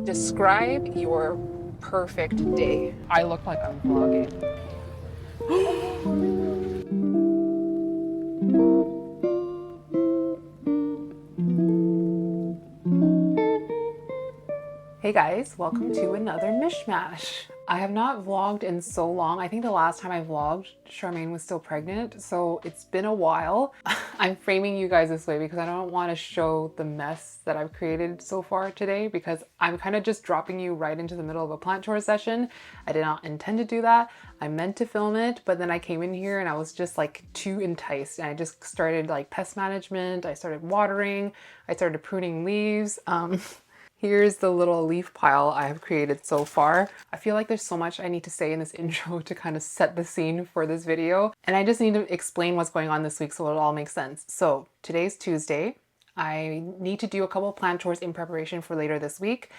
Describe your perfect day. I look like I'm vlogging. Hey guys, welcome to another mishmash. I have not vlogged in so long. I think the last time I vlogged, Charmaine was still pregnant, so it's been a while. I'm framing you guys this way because I don't want to show the mess that I've created so far today because I'm kind of just dropping you right into the middle of a plant tour session. I did not intend to do that. I meant to film it, but then I came in here and I was just like too enticed and I just started like pest management. I started watering. I started pruning leaves. Here's the little leaf pile I have created so far. I feel like there's so much I need to say in this intro to kind of set the scene for this video. And I just need to explain what's going on this week so it all makes sense. So today's Tuesday. I need to do a couple of plant tours in preparation for later this week.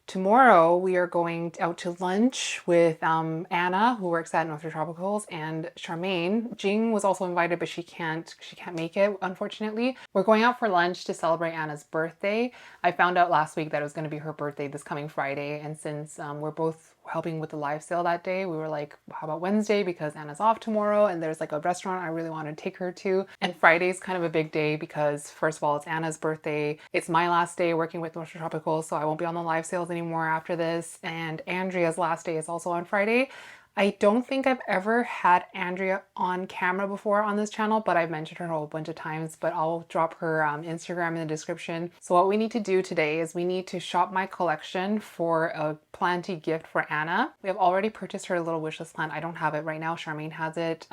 Tomorrow we are going out to lunch with Anna, who works at North Tropicals, and Charmaine. Jing was also invited, but she can't make it, unfortunately. We're going out for lunch to celebrate Anna's birthday. I found out last week that it was going to be her birthday this coming Friday, and since we're both helping with the live sale that day, we were like, how about Wednesday, because Anna's off tomorrow and there's like a restaurant I really want to take her to. And Friday's kind of a big day because first of all, it's Anna's birthday. It's my last day working with North Tropical, so I won't be on the live sales anymore after this. And Andrea's last day is also on Friday. I don't think I've ever had Andrea on camera before on this channel, but I've mentioned her a whole bunch of times, but I'll drop her Instagram in the description. So what we need to do today is we need to shop my collection for a planty gift for Anna. We have already purchased her a little wishlist plant. I don't have it right now. Charmaine has it.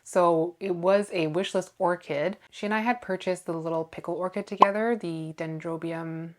So it was a wishlist orchid. She and I had purchased the little pickle orchid together, the Dendrobium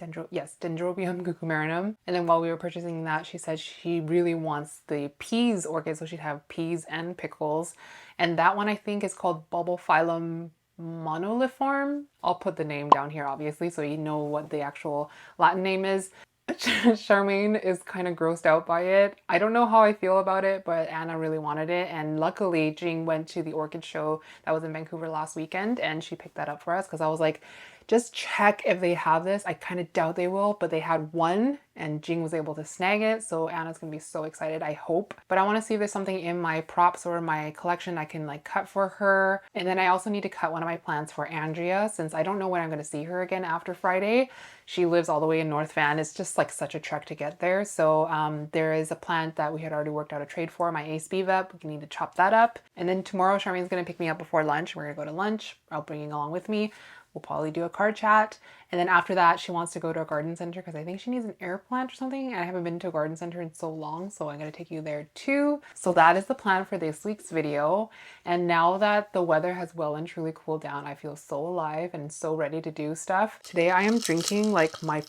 cucumarinum. And then while we were purchasing that, she said she really wants the peas orchid, so she'd have peas and pickles. And that one I think is called Bulbophyllum monoliform. I'll put the name down here obviously so you know what the actual Latin name is. Charmaine is kind of grossed out by it. I don't know how I feel about it, but Anna really wanted it. And luckily, Jing went to the orchid show that was in Vancouver last weekend and she picked that up for us because I was like, just check if they have this. I kind of doubt they will, but they had one and Jing was able to snag it. So Anna's gonna be so excited, I hope. But I want to see if there's something in my props or my collection I can like cut for her. And then I also need to cut one of my plants for Andrea since I don't know when I'm gonna see her again after Friday. She lives all the way in North Van. It's just like such a trek to get there. So there is a plant that we had already worked out a trade for, my Ace Bevep. We need to chop that up. And then tomorrow Charmaine's gonna pick me up before lunch. We're gonna go to lunch. I'll bring you along with me. We'll probably do a card chat. And then after that, she wants to go to a garden center because I think she needs an air plant or something. And I haven't been to a garden center in so long, so I'm gonna take you there too. So that is the plan for this week's video. And now that the weather has well and truly cooled down, I feel so alive and so ready to do stuff. Today I am drinking like my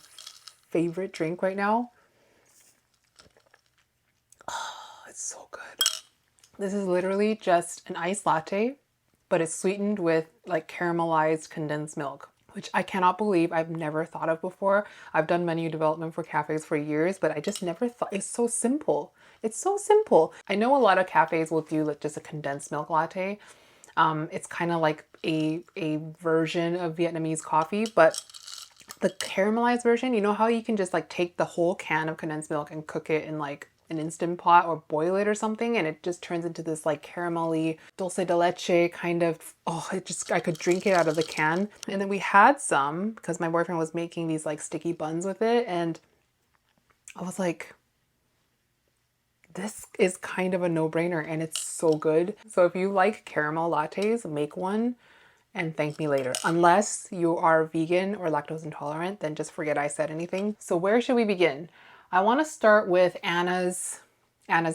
favorite drink right now. Oh, it's so good. This is literally just an iced latte, but it's sweetened with like caramelized condensed milk, which I cannot believe I've never thought of before. I've done menu development for cafes for years, but I just never thought. It's so simple. It's so simple. I know a lot of cafes will do like just a condensed milk latte. It's kind of like a version of Vietnamese coffee, but the caramelized version, you know how you can just like take the whole can of condensed milk and cook it in like an Instant Pot or boil it or something and it just turns into this like caramelly dulce de leche kind of, oh, I could drink it out of the can. And then we had some because my boyfriend was making these like sticky buns with it and I was like, this is kind of a no-brainer and it's so good. So if you like caramel lattes, make one and thank me later. Unless you are vegan or lactose intolerant, then just forget I said anything. So where should we begin? I want to start with Anna's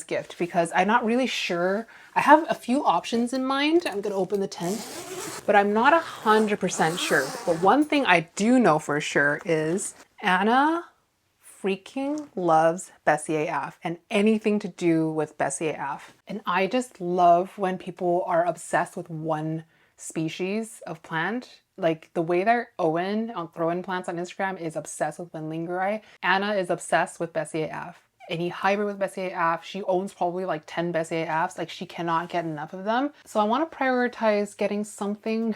gift because I'm not really sure. I have a few options in mind. I'm gonna open the tent, but I'm not 100% sure. But one thing I do know for sure is Anna freaking loves Bessie AF and anything to do with Bessie AF. And I just love when people are obsessed with one species of plant. Like the way that Owen on Throwin Plants on Instagram is obsessed with Lingeri, Anna is obsessed with Bessie AF. Any hybrid with Bessie AF, she owns probably like 10 Bessie AFs, like she cannot get enough of them. So I want to prioritize getting something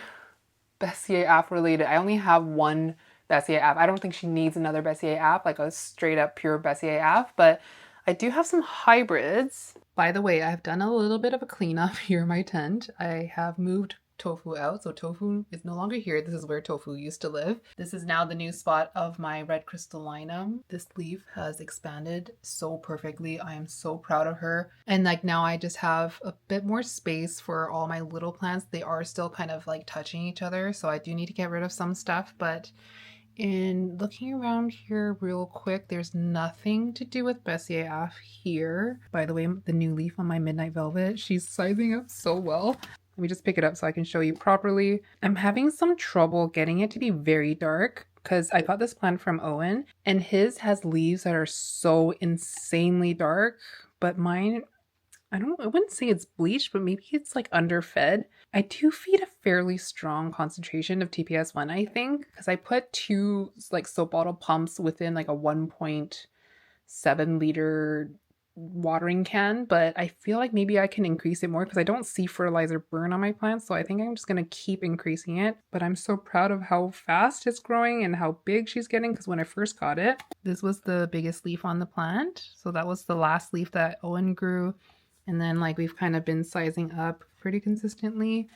Bessie AF related. I only have one Bessie app. I don't think she needs another Bessie app, like a straight up pure Bessie app, but I do have some hybrids. By the way, I've done a little bit of a cleanup here in my tent. I have moved Tofu out, so Tofu is no longer here. This is where Tofu used to live. This is now the new spot of my red crystallinum. This leaf has expanded so perfectly. I am so proud of her. And like now I just have a bit more space for all my little plants. They are still kind of like touching each other, so I do need to get rid of some stuff, but in looking around here real quick, there's nothing to do with Bessie AF here. By the way, the new leaf on my Midnight Velvet, she's sizing up so well. Let me just pick it up so I can show you properly. I'm having some trouble getting it to be very dark because I got this plant from Owen and his has leaves that are so insanely dark, but mine, I wouldn't say it's bleached, but maybe it's like underfed. I do feed a fairly strong concentration of TPS1, I think, because I put 2 like soap bottle pumps within like a 1.7 liter watering can, but I feel like maybe I can increase it more because I don't see fertilizer burn on my plants, so I think I'm just going to keep increasing it. But I'm so proud of how fast it's growing and how big she's getting, because when I first got it, this was the biggest leaf on the plant. So that was the last leaf that Owen grew. And then like we've kind of been sizing up pretty consistently.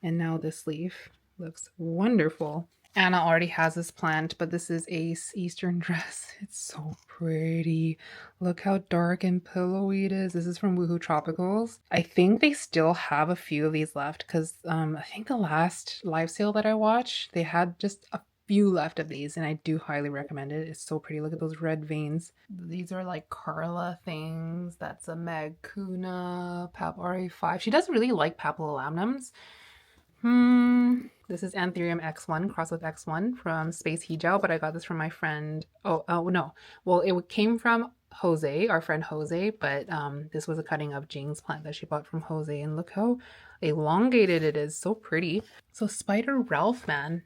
And now this leaf looks wonderful. Anna already has this plant, but this is a Eastern dress. It's so pretty. Look how dark and pillowy it is. This is from Woohoo Tropicals. I think they still have a few of these left because I think the last live sale that I watched, they had just a few left of these, and I do highly recommend it. It's so pretty. Look at those red veins. These are like Carla things. That's a Meg Kuna, Pap RA5. She doesn't really like papillolamnums. This is Anthurium X1 crossed with X1 from Space Hijau, but I got this from my friend. Oh no. Well, it came from Jose, our friend Jose, but this was a cutting of Jane's plant that she bought from Jose, and look how elongated it is. So pretty. So Spider Ralph Man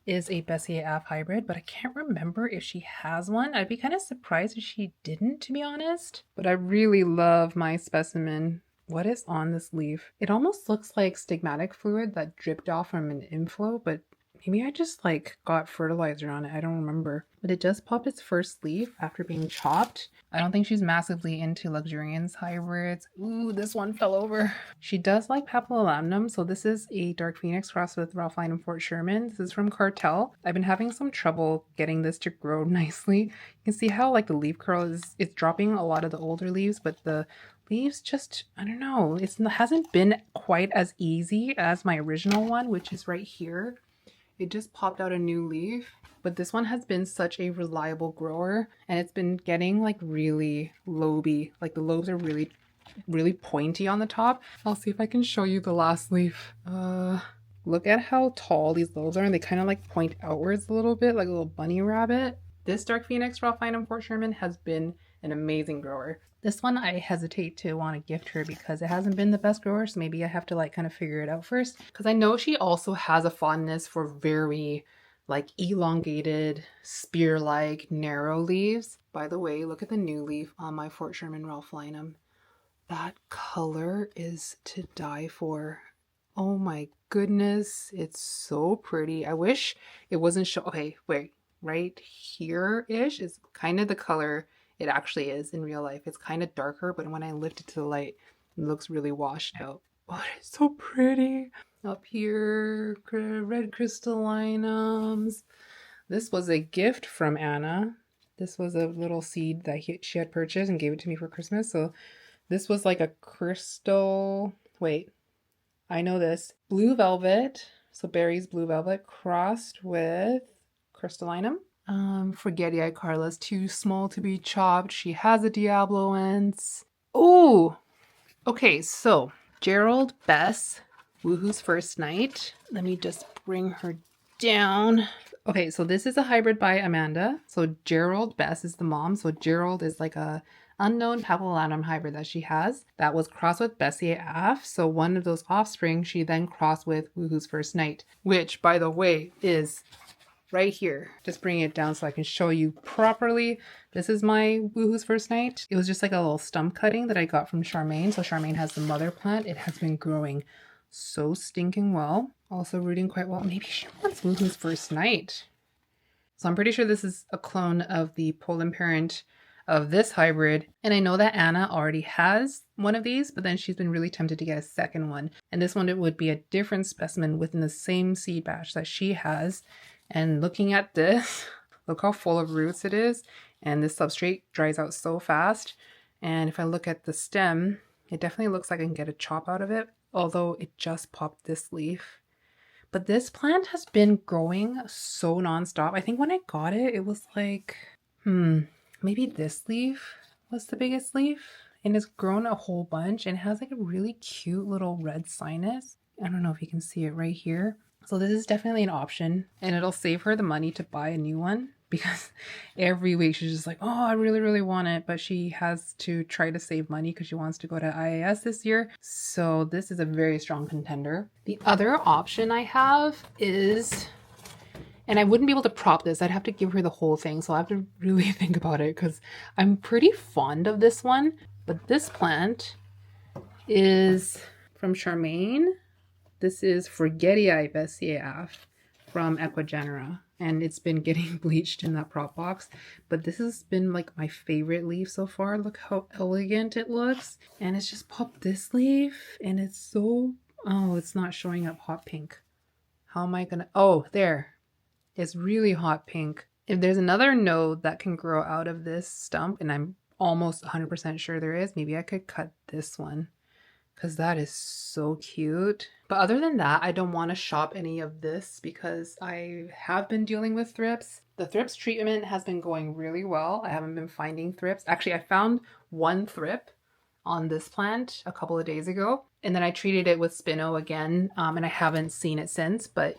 is a Bessie AF hybrid, but I can't remember if she has one. I'd be kind of surprised if she didn't, to be honest. But I really love my specimen. What is on this leaf? It almost looks like stigmatic fluid that dripped off from an inflow, but maybe I just like got fertilizer on it. I don't remember. But it just popped its first leaf after being chopped. I don't think she's massively into luxuriance hybrids. Ooh, this one fell over. She does like papillolamnum, so this is a Dark Phoenix crossed with Ralph Lauren and Fort Sherman. This is from Cartel. I've been having some trouble getting this to grow nicely. You can see how like the leaf curl is, it's dropping a lot of the older leaves, but the leaves just, I don't know, it hasn't been quite as easy as my original one, which is right here. It just popped out a new leaf, but this one has been such a reliable grower, and it's been getting like really loby. Like the lobes are really, really pointy on the top. I'll see if I can show you the last leaf. Look at how tall these lobes are, and they kind of like point outwards a little bit, like a little bunny rabbit. This Dark Phoenix Ralph Lauren and Fort Sherman has been an amazing grower. This one I hesitate to want to gift her because it hasn't been the best grower, so maybe I have to like kind of figure it out first. Because I know she also has a fondness for very like elongated, spear-like, narrow leaves. By the way, look at the new leaf on my Fort Sherman Ralph Lauren. That color is to die for. Oh my goodness, it's so pretty. I wish it wasn't okay, wait, right here-ish is kind of the color it actually is in real life. It's kind of darker, but when I lift it to the light, it looks really washed out. Oh, it's so pretty. Up here, red crystallinums. This was a gift from Anna. This was a little seed that she had purchased and gave it to me for Christmas. So this was like a crystal, wait, I know this. Blue velvet, so Berry's blue velvet crossed with crystallinum. Forgetti Carla's too small to be chopped. She has a Diabloense. Oh, okay, so Gerald Bess, Woohoo's First Night. Let me just bring her down. Okay, so this is a hybrid by Amanda. So Gerald Bess is the mom. So Gerald is like a unknown papillolamnum hybrid that she has that was crossed with Bessie AF. So one of those offspring she then crossed with Woohoo's First Night, which by the way is right here. Just bring it down so I can show you properly. This is my Woohoo's First Night. It was just like a little stump cutting that I got from Charmaine. So Charmaine has the mother plant. It has been growing so stinking well. Also rooting quite well. Maybe she wants Woohoo's First Night. So I'm pretty sure this is a clone of the pollen parent of this hybrid. And I know that Anna already has one of these, but then she's been really tempted to get a second one. And this one, it would be a different specimen within the same seed batch that she has. And looking at this, look how full of roots it is. And this substrate dries out so fast. And if I look at the stem, it definitely looks like I can get a chop out of it, although it just popped this leaf. But this plant has been growing so nonstop. I think when I got it, it was like, maybe this leaf was the biggest leaf. And it's grown a whole bunch and has like a really cute little red sinus. I don't know if you can see it right here. So this is definitely an option, and it'll save her the money to buy a new one, because every week she's just like, oh, I really, really want it. But she has to try to save money because she wants to go to IAS this year. So this is a very strong contender. The other option I have is, and I wouldn't be able to prop this. I'd have to give her the whole thing. So I have to really think about it because I'm pretty fond of this one. But this plant is from Charmaine. This is Forgetii Bessiaf from Equigenera, and it's been getting bleached in that prop box. But this has been like my favorite leaf so far. Look how elegant it looks. And it's just popped this leaf, and it's so, oh, it's not showing up hot pink. How am I gonna, oh, there. It's really hot pink. If there's another node that can grow out of this stump, and I'm almost 100% sure there is, maybe I could cut this one, because that is so cute. But other than that, I don't want to shop any of this because I have been dealing with thrips. The thrips treatment has been going really well. I haven't been finding thrips. Actually, I found one thrip on this plant a couple of days ago, and then I treated it with Spino again, and I haven't seen it since, but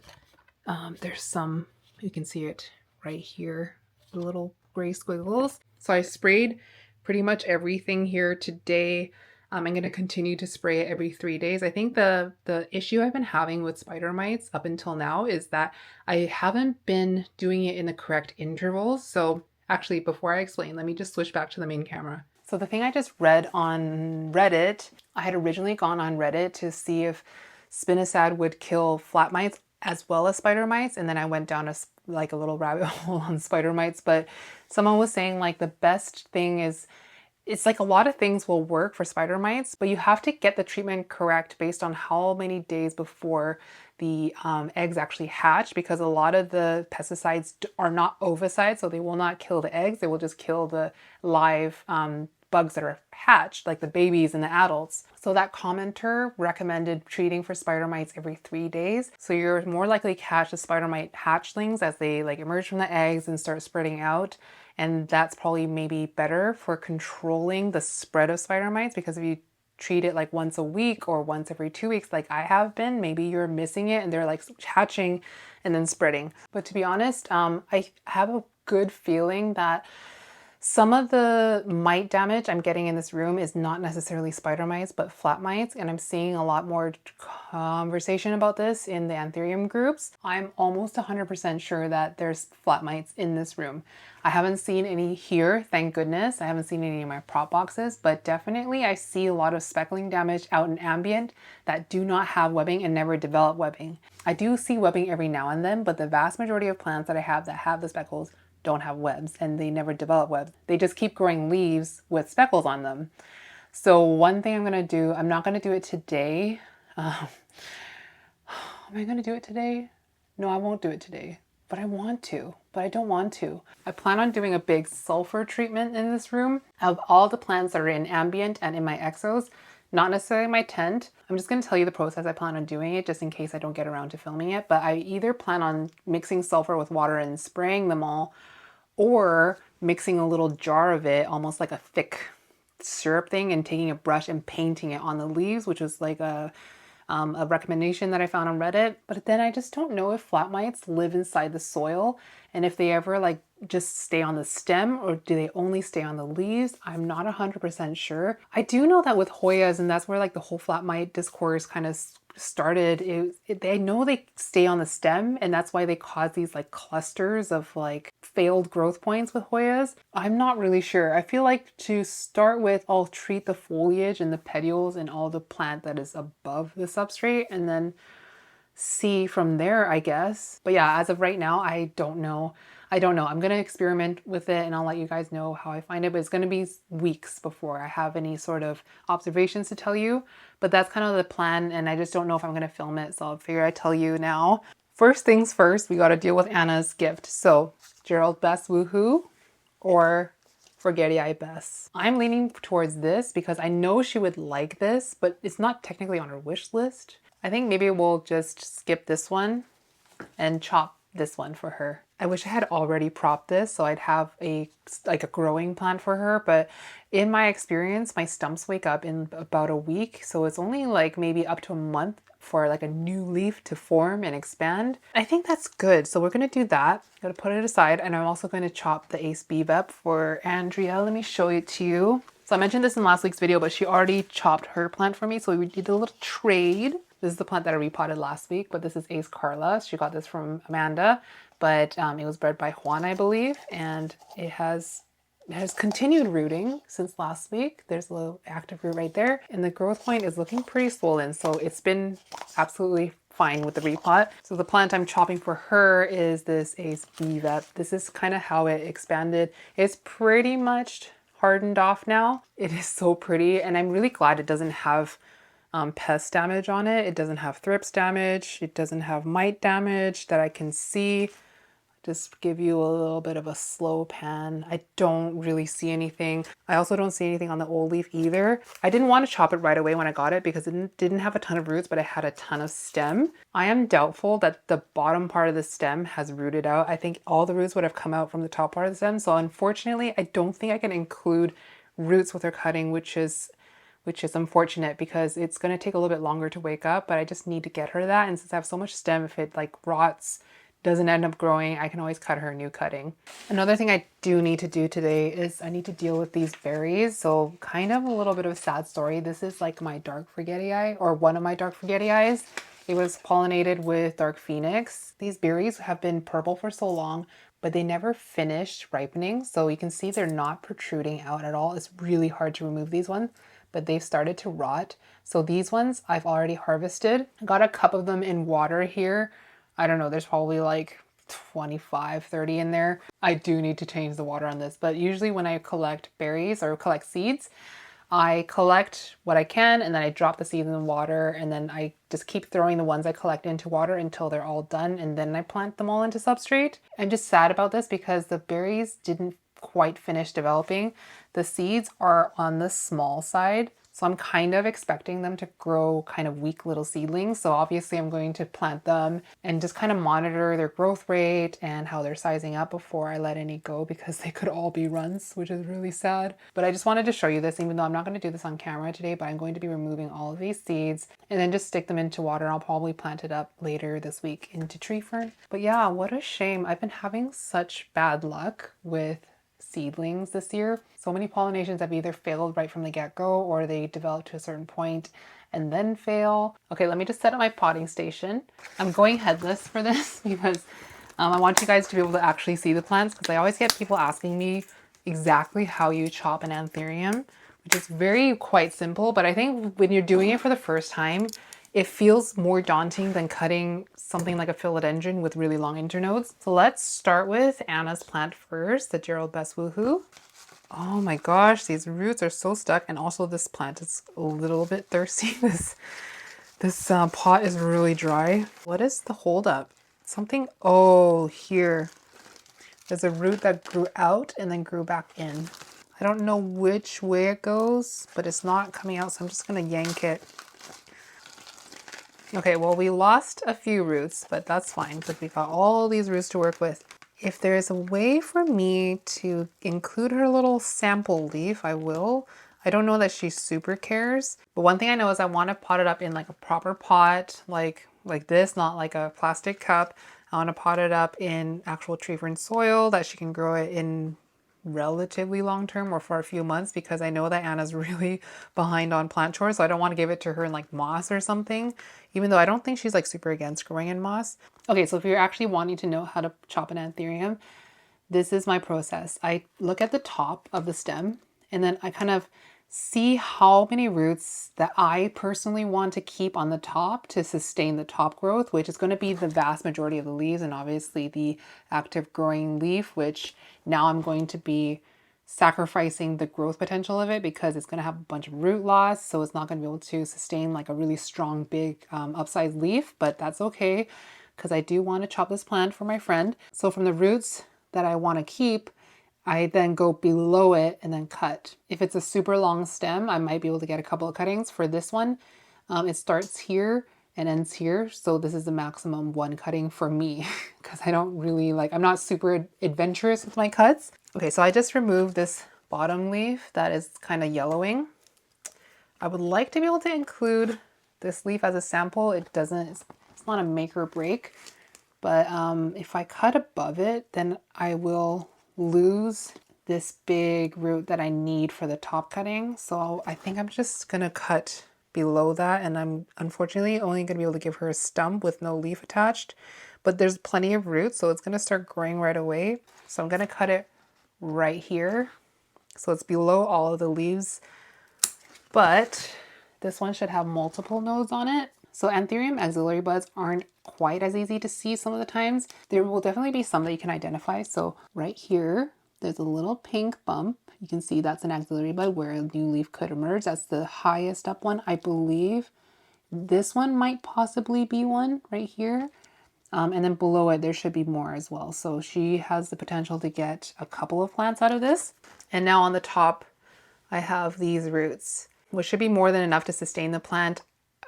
there's some, you can see it right here, the little gray squiggles. So I sprayed pretty much everything here today. I'm going to continue to spray it every 3 days. I think the issue I've been having with spider mites up until now is that I haven't been doing it in the correct intervals. So actually, before I explain, let me just switch back to the main camera. So the thing I just read on Reddit, I had originally gone on Reddit to see if spinosad would kill flat mites as well as spider mites. And then I went down like a little rabbit hole on spider mites. But someone was saying like the best thing is, it's like a lot of things will work for spider mites, but you have to get the treatment correct based on how many days before the eggs actually hatch, because a lot of the pesticides are not ovicides, so they will not kill the eggs. They will just kill the live bugs that are hatched, like the babies and the adults. So that commenter recommended treating for spider mites every 3 days. So you're more likely to catch the spider mite hatchlings as they like emerge from the eggs and start spreading out. And that's probably maybe better for controlling the spread of spider mites, because if you treat it like once a week or once every 2 weeks, like I have been, maybe you're missing it and they're like hatching and then spreading. But to be honest, I have a good feeling that some of the mite damage I'm getting in this room is not necessarily spider mites, but flat mites. And I'm seeing a lot more conversation about this in the anthurium groups. I'm almost 100% sure that there's flat mites in this room. I haven't seen any here, thank goodness. I haven't seen any in my prop boxes, but definitely I see a lot of speckling damage out in ambient that do not have webbing and never develop webbing. I do see webbing every now and then, but the vast majority of plants that I have that have the speckles don't have webs, and they never develop webs. They just keep growing leaves with speckles on them. So one thing I'm gonna do, I'm not gonna do it today. Am I gonna do it today? No, I won't do it today, but I want to, but I don't want to. I plan on doing a big sulfur treatment in this room of all the plants that are in ambient and in my exos, not necessarily my tent. I'm just gonna tell you the process I plan on doing it just in case I don't get around to filming it, but I either plan on mixing sulfur with water and spraying them all, or mixing a little jar of it, almost like a thick syrup thing, and taking a brush and painting it on the leaves, which was like a recommendation that I found on Reddit. But then I just don't know if flat mites live inside the soil and if they ever like just stay on the stem, or do they only stay on the leaves? I'm not 100% sure. I do know that with Hoyas, and that's where like the whole flat mite discourse kind of started, they know they stay on the stem, and that's why they cause these like clusters of like failed growth points with Hoyas. I'm not really sure. I feel like to start with, I'll treat the foliage and the petioles and all the plant that is above the substrate, and then see from there, I guess. But yeah, as of right now, I don't know. I'm gonna experiment with it and I'll let you guys know how I find it, but it's gonna be weeks before I have any sort of observations to tell you. But that's kind of the plan, and I just don't know if I'm gonna film it, so I'll figure I'd tell you now. First things first, we gotta deal with Anna's gift. So, Gerald Best Woohoo or Forgetty Eye Best. I'm leaning towards this because I know she would like this, but it's not technically on her wish list. I think maybe we'll just skip this one and chop this one for her. I wish I had already propped this so I'd have a growing plant for her, but in my experience, my stumps wake up in about a week, so it's only like maybe up to a month for like a new leaf to form and expand. I think that's good, so we're gonna do that. I'm gonna put it aside, and I'm also going to chop the Ace Bebop for Andrea. Let me show it to you. So I mentioned this in last week's video, but she already chopped her plant for me, so we did a little trade. This is the plant that I repotted last week, but this is Ace Carla. She got this from Amanda, but it was bred by Juan, I believe, and it has continued rooting since last week. There's a little active root right there, and the growth point is looking pretty swollen, so it's been absolutely fine with the repot. So the plant I'm chopping for her is this Ace Bebop. This is kind of how it expanded. It's pretty much hardened off now. It is so pretty, and I'm really glad it doesn't have pest damage on it. It doesn't have thrips damage. It doesn't have mite damage that I can see. Just give you a little bit of a slow pan. I don't really see anything. I also don't see anything on the old leaf either. I didn't want to chop it right away when I got it because it didn't have a ton of roots, but it had a ton of stem. I am doubtful that the bottom part of the stem has rooted out. I think all the roots would have come out from the top part of the stem. So unfortunately, I don't think I can include roots with her cutting, which is unfortunate because it's going to take a little bit longer to wake up, but I just need to get her that. And since I have so much stem, if it like rots, doesn't end up growing, I can always cut her a new cutting. Another thing I do need to do today is I need to deal with these berries. So kind of a little bit of a sad story. This is like my dark forgetty eye, or one of my dark forgetty eyes. It was pollinated with dark phoenix. These berries have been purple for so long, but they never finished ripening. So you can see they're not protruding out at all. It's really hard to remove these ones, but they've started to rot. So these ones I've already harvested. I got a cup of them in water here. I don't know, there's probably like 25, 30 in there. I do need to change the water on this, but usually when I collect berries or collect seeds, I collect what I can and then I drop the seeds in the water, and then I just keep throwing the ones I collect into water until they're all done, and then I plant them all into substrate. I'm just sad about this because the berries didn't quite finish developing. The seeds are on the small side, so I'm kind of expecting them to grow kind of weak little seedlings. So obviously I'm going to plant them and just kind of monitor their growth rate and how they're sizing up before I let any go, because they could all be runs, which is really sad. But I just wanted to show you this, even though I'm not going to do this on camera today, but I'm going to be removing all of these seeds and then just stick them into water. I'll probably plant it up later this week into tree fern. But yeah, what a shame. I've been having such bad luck with seedlings this year. So many pollinations have either failed right from the get-go, or they develop to a certain point and then fail. Okay, let me just set up my potting station. I'm going headless for this because I want you guys to be able to actually see the plants, because I always get people asking me exactly how you chop an anthurium, which is quite simple, but I think when you're doing it for the first time, it feels more daunting than cutting something like a philodendron with really long internodes. So let's start with Anna's plant first, the Gerald Best Woohoo. Oh my gosh, these roots are so stuck, and also this plant is a little bit thirsty. This pot is really dry. What is the holdup? Something, oh, here. There's a root that grew out and then grew back in. I don't know which way it goes, but it's not coming out, so I'm just gonna yank it. Okay, well, we lost a few roots, but that's fine because we got all these roots to work with. If there's a way for me to include her little sample leaf, I will. I don't know that she super cares, but one thing I know is I want to pot it up in like a proper pot, like this, not like a plastic cup. I want to pot it up in actual tree fern soil that she can grow it in relatively long term, or for a few months, because I know that Anna's really behind on plant chores, so I don't want to give it to her in like moss or something, even though I don't think she's like super against growing in moss. Okay, so if you're actually wanting to know how to chop an anthurium, this is my process. I look at the top of the stem and then I kind of see how many roots that I personally want to keep on the top to sustain the top growth, which is going to be the vast majority of the leaves, and obviously the active growing leaf, which now I'm going to be sacrificing the growth potential of it because it's going to have a bunch of root loss, so it's not going to be able to sustain like a really strong big upsized leaf, but that's okay because I do want to chop this plant for my friend. So from the roots that I want to keep, I then go below it and then cut. If it's a super long stem, I might be able to get a couple of cuttings. For this one, it starts here and ends here. So this is the maximum one cutting for me because I don't really like, I'm not super adventurous with my cuts. Okay, so I just removed this bottom leaf that is kind of yellowing. I would like to be able to include this leaf as a sample. It's not a make or break, but if I cut above it, then I will lose this big root that I need for the top cutting. So I think I'm just gonna cut below that, and I'm unfortunately only gonna be able to give her a stump with no leaf attached, but there's plenty of roots, so it's gonna start growing right away. So I'm gonna cut it right here. So it's below all of the leaves, but this one should have multiple nodes on it. So anthurium axillary buds aren't quite as easy to see some of the times. There will definitely be some that you can identify. So right here, there's a little pink bump. You can see that's an axillary bud where a new leaf could emerge. That's the highest up one, I believe. This one might possibly be one right here. And then below it, there should be more as well. So she has the potential to get a couple of plants out of this. And now on the top, I have these roots, which should be more than enough to sustain the plant.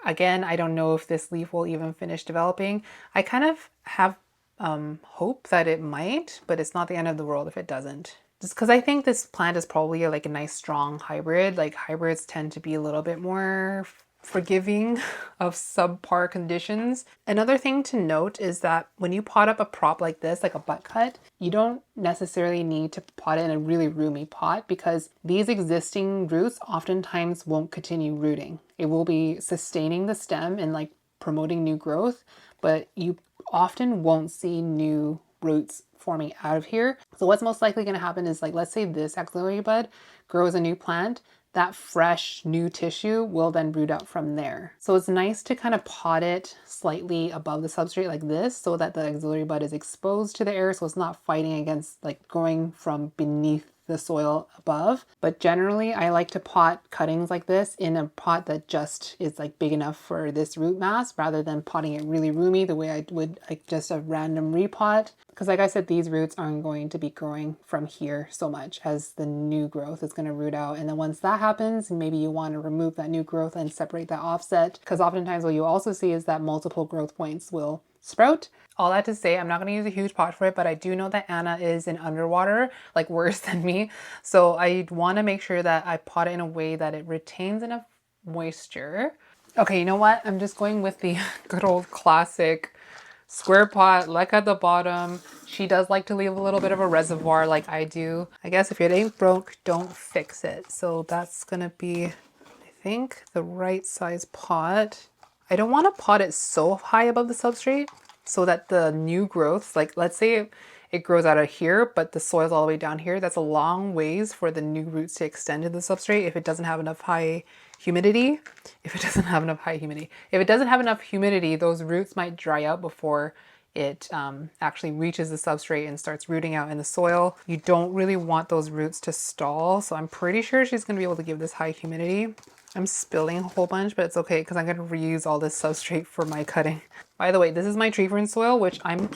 Again, I don't know if this leaf will even finish developing. I kind of have hope that it might, but it's not the end of the world if it doesn't. Just because I think this plant is probably like a nice strong hybrid. Like hybrids tend to be a little bit more forgiving of subpar conditions. Another thing to note is that when you pot up a prop like this, like a butt cut, you don't necessarily need to pot it in a really roomy pot because these existing roots oftentimes won't continue rooting. It will be sustaining the stem and like promoting new growth, but you often won't see new roots forming out of here. So what's most likely going to happen is, like, let's say this axillary bud grows a new plant, that fresh new tissue will then root out from there. So it's nice to kind of pot it slightly above the substrate like this so that the axillary bud is exposed to the air, so it's not fighting against like growing from beneath the soil above. But generally I like to pot cuttings like this in a pot that just is like big enough for this root mass rather than potting it really roomy the way I would like just a random repot. Because like I said, these roots aren't going to be growing from here so much as the new growth is going to root out. And then once that happens, maybe you want to remove that new growth and separate that offset. Because oftentimes what you also see is that multiple growth points will sprout. All that to say, I'm not going to use a huge pot for it, but I do know that Anna is in underwater, like worse than me. So I want to make sure that I pot it in a way that it retains enough moisture. Okay, you know what? I'm just going with the good old classic square pot, like at the bottom. She does like to leave a little bit of a reservoir like I do. I guess if it ain't broke, don't fix it. So that's gonna be, I think, the right size pot. I don't want to pot it so high above the substrate so that the new growth, like let's say it grows out of here, but the soil's all the way down here. That's a long ways for the new roots to extend to the substrate if it doesn't have enough high humidity. If it doesn't have enough humidity, those roots might dry out before it actually reaches the substrate and starts rooting out in the soil. You don't really want those roots to stall. So I'm pretty sure she's gonna be able to give this high humidity. I'm spilling a whole bunch, but it's okay because I'm gonna reuse all this substrate for my cutting. By the way, this is my tree fern soil, which I'm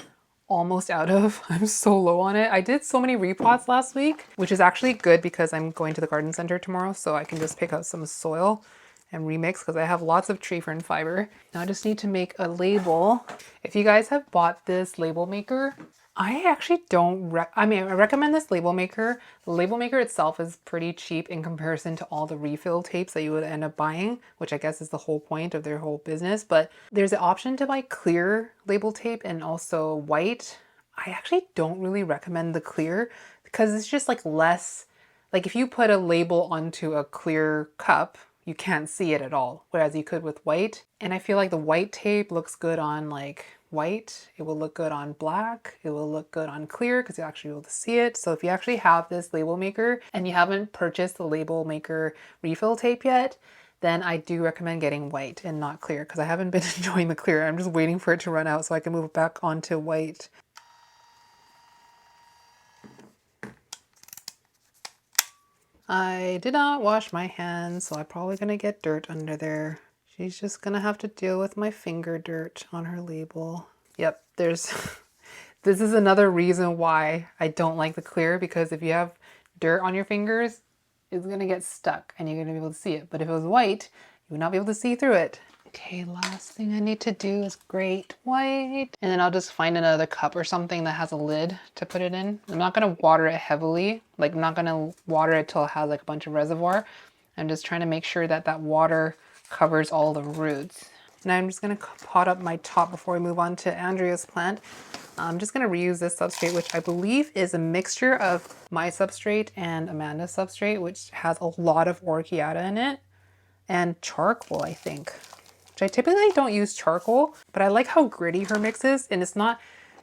almost out of. I'm so low on it. I did so many repots last week, which is actually good because I'm going to the garden center tomorrow, so I can just pick up some soil and remix because I have lots of tree fern fiber. Now I just need to make a label. If you guys have bought this label maker, I actually don't I recommend this label maker. The label maker itself is pretty cheap in comparison to all the refill tapes that you would end up buying, which I guess is the whole point of their whole business. But there's an option to buy clear label tape and also white. I actually don't really recommend the clear because it's just like less, like if you put a label onto a clear cup, you can't see it at all, whereas you could with white. And I feel like the white tape looks good on like white, it will look good on black, it will look good on clear because you'll actually be able to see it. So if you actually have this label maker and you haven't purchased the label maker refill tape yet, then I do recommend getting white and not clear because I haven't been enjoying the clear. I'm just waiting for it to run out so I can move it back onto white. I did not wash my hands, so I'm probably gonna get dirt under there. She's just gonna have to deal with my finger dirt on her label. Yep, there's, this is another reason why I don't like the clear, because if you have dirt on your fingers, it's gonna get stuck and you're gonna be able to see it. But if it was white, you would not be able to see through it. Okay, last thing I need to do is grate white. And then I'll just find another cup or something that has a lid to put it in. I'm not gonna water it heavily. Like, I'm not gonna water it till it has like a bunch of reservoir. I'm just trying to make sure that that water covers all the roots. And I'm just gonna pot up my top before we move on to Andrea's plant. I'm just gonna reuse this substrate, which I believe is a mixture of my substrate and Amanda's substrate, which has a lot of Orchiata in it, and charcoal, I think. I typically don't use charcoal, but I like how gritty her mix is, and it's not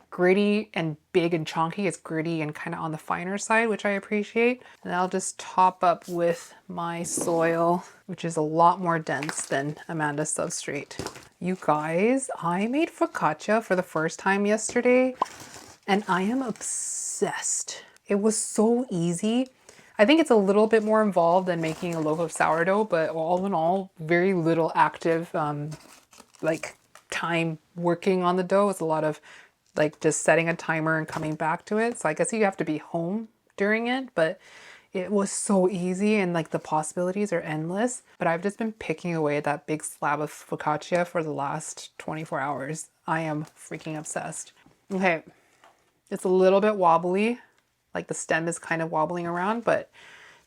gritty and big and chunky, it's gritty and kind of on the finer side, which I appreciate. And I'll just top up with my soil, which is a lot more dense than Amanda's substrate. You guys, I made focaccia for the first time yesterday, and I am obsessed. It was so easy. I think it's a little bit more involved than making a loaf of sourdough, but all in all, very little active like time working on the dough. It's a lot of like just setting a timer and coming back to it. So I guess you have to be home during it, but it was so easy and like the possibilities are endless. But I've just been picking away at that big slab of focaccia for the last 24 hours. I am freaking obsessed. Okay, it's a little bit wobbly. Like the stem is kind of wobbling around, but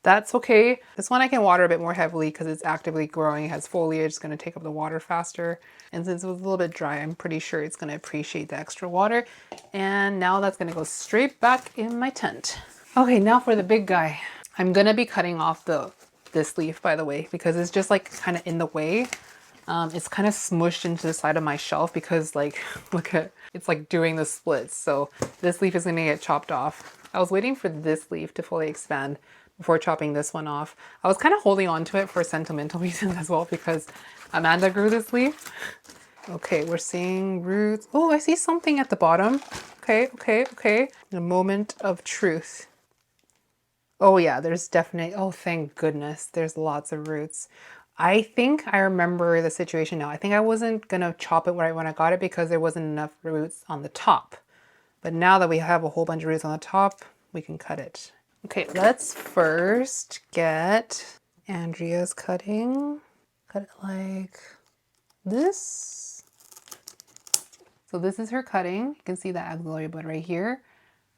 that's okay. This one I can water a bit more heavily because it's actively growing. It has foliage, it's going to take up the water faster. And since it was a little bit dry, I'm pretty sure it's going to appreciate the extra water. And now that's going to go straight back in my tent. Okay, now for the big guy. I'm going to be cutting off this leaf, by the way, because it's just like kind of in the way. It's kind of smushed into the side of my shelf because like, look at, it's like doing the splits. So this leaf is going to get chopped off. I was waiting for this leaf to fully expand before chopping this one off. I was kind of holding on to it for sentimental reasons as well because Amanda grew this leaf. Okay, we're seeing roots. Oh, I see something at the bottom. Okay. A moment of truth. Oh yeah, there's definitely, oh thank goodness, there's lots of roots. I think I remember the situation now. I think I wasn't gonna chop it right when I got it because there wasn't enough roots on the top. But now that we have a whole bunch of roots on the top, we can cut it. Okay, let's first get Andrea's cutting. Cut it like this. So this is her cutting. You can see the axillary bud right here.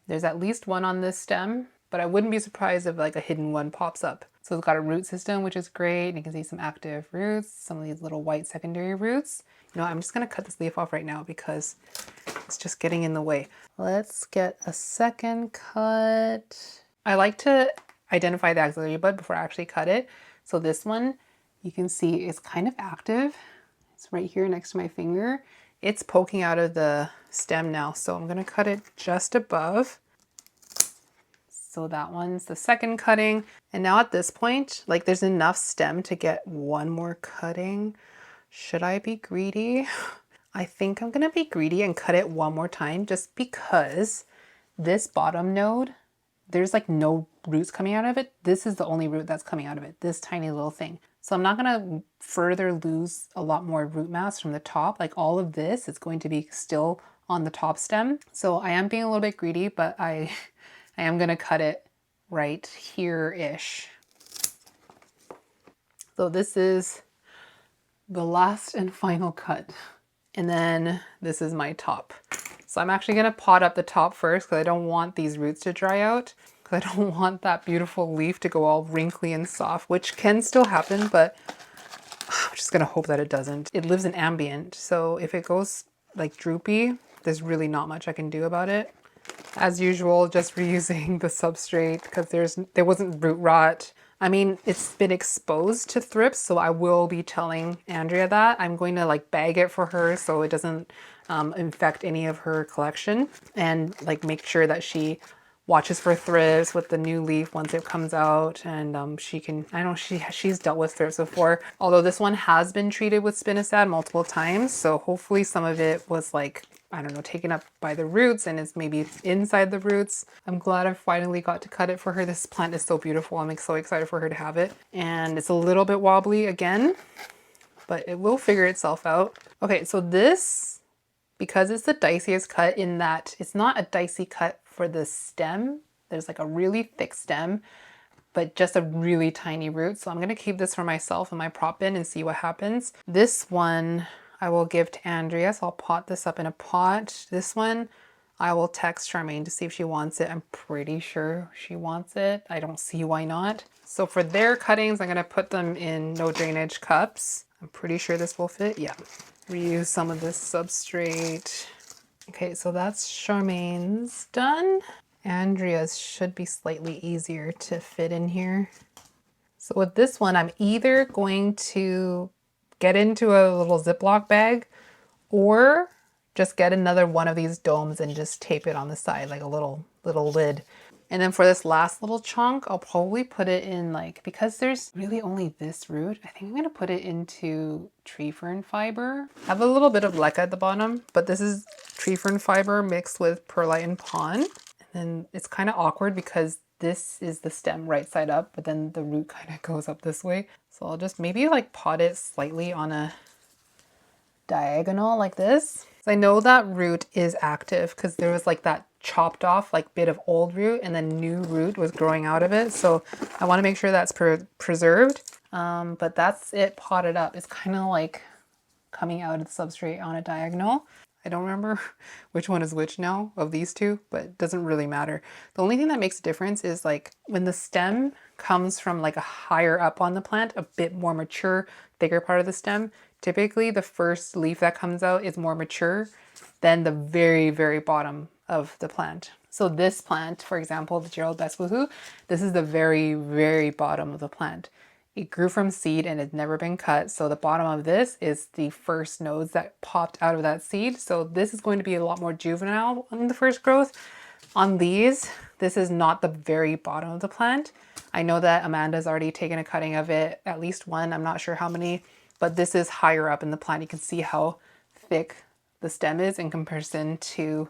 There's at least one on this stem, but I wouldn't be surprised if like a hidden one pops up. So it's got a root system, which is great. You can see some active roots, some of these little white secondary roots. You know, I'm just gonna cut this leaf off right now because it's just getting in the way. Let's get a second cut. I like to identify the axillary bud before I actually cut it. So this one, you can see is kind of active. It's right here next to my finger. It's poking out of the stem now. So I'm gonna cut it just above. So that one's the second cutting. And now at this point, like there's enough stem to get one more cutting. Should I be greedy? I think I'm gonna be greedy and cut it one more time just because this bottom node, there's like no roots coming out of it. This is the only root that's coming out of it, this tiny little thing. So I'm not gonna further lose a lot more root mass from the top. Like all of this is going to be still on the top stem. So I am being a little bit greedy, but I am gonna cut it right here-ish. So this is the last and final cut. And then this is my top. So I'm actually gonna pot up the top first because I don't want these roots to dry out. Because I don't want that beautiful leaf to go all wrinkly and soft, which can still happen, but I'm just gonna hope that it doesn't. It lives in ambient, so if it goes like droopy, there's really not much I can do about it. As usual, just reusing the substrate because there wasn't root rot. I mean, it's been exposed to thrips, so I will be telling Andrea that. I'm going to like bag it for her so it doesn't infect any of her collection, and like make sure that she watches for thrips with the new leaf once it comes out. And she can, I know she's dealt with thrips before, although this one has been treated with spinosad multiple times. So hopefully some of it was like, I don't know, taken up by the roots and it's maybe inside the roots. I'm glad I finally got to cut it for her. This plant is so beautiful. I'm so excited for her to have it. And it's a little bit wobbly again, but it will figure itself out. Okay, so this, because it's the diciest cut in that it's not a dicey cut for the stem. There's like a really thick stem, but just a really tiny root. So I'm gonna keep this for myself in my prop bin and see what happens. This one I will give to Andrea, so I'll pot this up in a pot. This one I will text Charmaine to see if she wants it. I'm pretty sure she wants it. I don't see why not. So for their cuttings, I'm gonna put them in no drainage cups. I'm pretty sure this will fit, yeah. Reuse some of this substrate. Okay, so that's Charmaine's done. Andrea's should be slightly easier to fit in here. So with this one, I'm either going to get into a little Ziploc bag or just get another one of these domes and just tape it on the side like a little lid. And then for this last little chunk, I'll probably put it in like, because there's really only this root, I think I'm gonna put it into tree fern fiber. I have a little bit of leca at the bottom, but this is tree fern fiber mixed with perlite and pon. And then it's kind of awkward because this is the stem right side up, but then the root kind of goes up this way. So I'll just maybe like pot it slightly on a diagonal like this. So I know that root is active because there was like that chopped off like bit of old root and then new root was growing out of it. So I want to make sure that's preserved. But that's it potted up. It's kind of like coming out of the substrate on a diagonal. I don't remember which one is which now of these two, but it doesn't really matter. The only thing that makes a difference is like when the stem comes from like a higher up on the plant, a bit more mature, thicker part of the stem, typically the first leaf that comes out is more mature than the very, very bottom of the plant. So this plant, for example, the Gerald Best Woohoo, this is the very, very bottom of the plant. It grew from seed and it's never been cut. So the bottom of this is the first nodes that popped out of that seed. So this is going to be a lot more juvenile on the first growth. On these, this is not the very bottom of the plant. I know that Amanda's already taken a cutting of it, at least one, I'm not sure how many, but this is higher up in the plant. You can see how thick the stem is in comparison to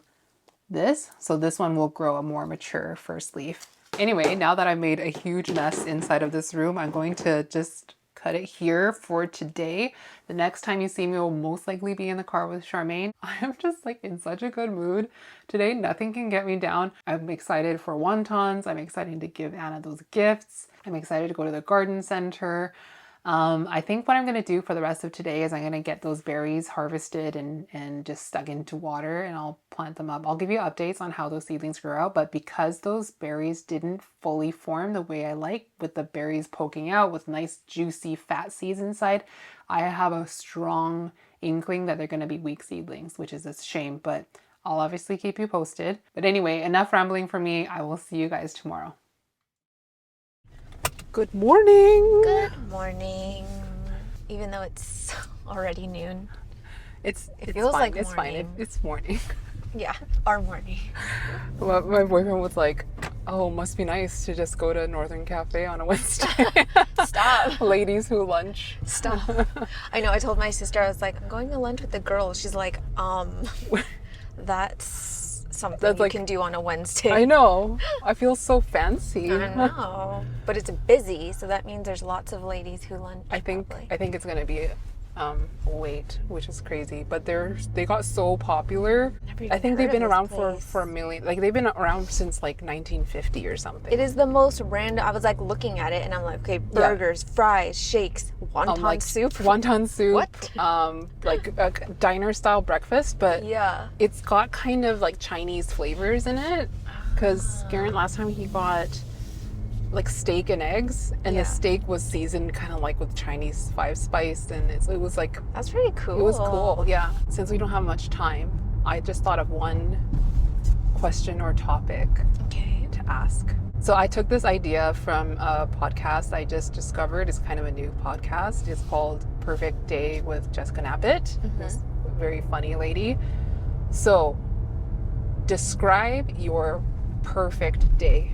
this. So this one will grow a more mature first leaf. Anyway, now that I've made a huge mess inside of this room, I'm going to just cut it here for today. The next time you see me will most likely be in the car with Charmaine. I am just like in such a good mood today. Nothing can get me down. I'm excited for wontons. I'm excited to give Anna those gifts. I'm excited to go to the garden center. I think what I'm going to do for the rest of today is I'm going to get those berries harvested and just stuck into water, and I'll plant them up. I'll give you updates on how those seedlings grow out, but because those berries didn't fully form the way I like, with the berries poking out with nice juicy fat seeds inside, I have a strong inkling that they're going to be weak seedlings, which is a shame, but I'll obviously keep you posted. But anyway, enough rambling for me. I will see you guys tomorrow. Good morning. Good morning. Even though it's already noon. It feels fine. like It's morning. fine. It's morning. Yeah, our morning. Well, my boyfriend was like, oh, must be nice to just go to Northern Cafe on a Wednesday. Stop. Ladies who lunch. Stop. I know, I told my sister, I was like, I'm going to lunch with the girls. She's like, that's something That's you like, can do on a Wednesday. I know. I feel so fancy. I know. But it's busy, so that means there's lots of ladies who lunch. I think probably. it's gonna be late, which is crazy. But they got so popular. I think they've been around for a million. Like they've been around since like 1950 or something. It is the most random. I was like looking at it and I'm like, okay, burgers, fries, shakes, wonton soup. Wonton soup. What? Like a diner style breakfast, but Yeah. it's got kind of like Chinese flavors in it. Because Garrett last time he got like steak and eggs, and the steak was seasoned kind of like with Chinese 5-spice, and it was like, That's pretty cool. it was cool. Yeah. Since we don't have much time, I just thought of one question or topic to ask. So I took this idea from a podcast I just discovered. It's kind of a new podcast. It's called Perfect Day with Jessica Knappett. This very funny lady. So, describe your perfect day.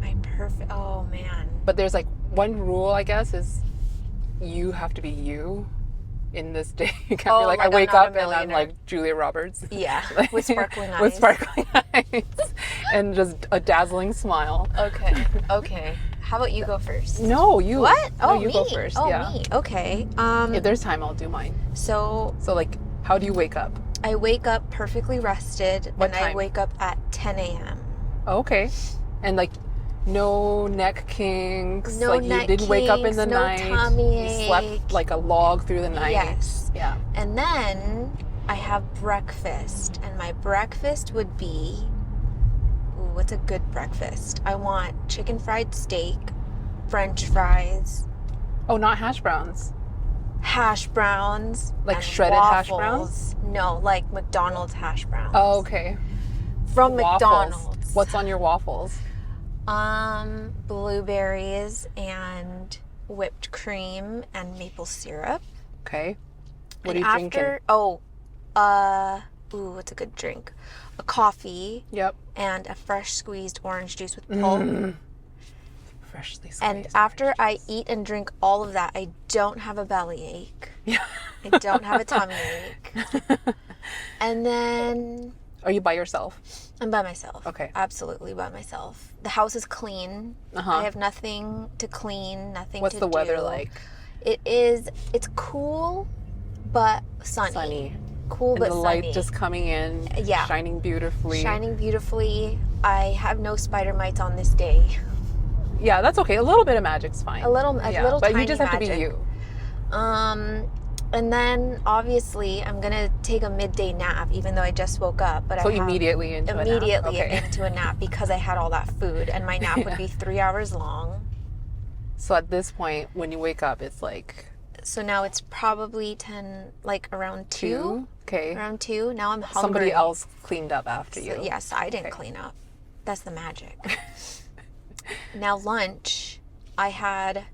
My perfect. Oh man. But there's like one rule, I guess, is you have to be you in this day. You can't be like, I wake up and I'm like Julia Roberts. Yeah, Like, with sparkling eyes. With sparkling eyes. And just a dazzling smile. Okay. Okay. How about you go first? No, you. What? No, Oh, you me. go first. Oh, yeah. me. Okay. If there's time, I'll do mine. So like, how do you wake up? I wake up perfectly rested, What and time? I wake up at 10 a.m. Oh, okay. And like, no neck kinks. No like neck you didn't wake up in kinks, the no night. tummy You slept ache. like a log through the night. Yes. Yeah. And then I have breakfast, and my breakfast would be, ooh, what's a good breakfast? I want chicken fried steak, French fries, Oh, not hash browns. hash browns, Like and shredded hash waffles. No, like McDonald's hash browns. Oh, okay. From Waffles. McDonald's. What's on your waffles? Blueberries and whipped cream and maple syrup. Okay. What And are you drinking? What's a good drink? A coffee Yep. and a fresh squeezed orange juice with pulp. Freshly squeezed. And after I eat and drink all of that, I don't have a bellyache. Yeah. I don't have a tummy ache. And then Are you by yourself? I'm by myself. Okay. Absolutely by myself. The house is clean. I have nothing to clean, nothing What's to the do. weather like? It's cool, but sunny. Sunny. Cool, And but the sunny. light just coming in, Yeah. shining beautifully. Shining beautifully. I have no spider mites on this day. Yeah, that's okay. A little bit of magic's fine. A little But tiny you just have to magic. be you. And then obviously I'm gonna take a midday nap, even though I just woke up. But So I have immediately into a nap. Okay. into a nap because I had all that food, and my nap would be 3 hours long. So at this point, when you wake up, it's like So now it's probably 10, like around 2. 2. Okay. Around 2. Now I'm hungry. Somebody else cleaned up after you. So, yes, I didn't clean up. That's the magic. Now lunch, I had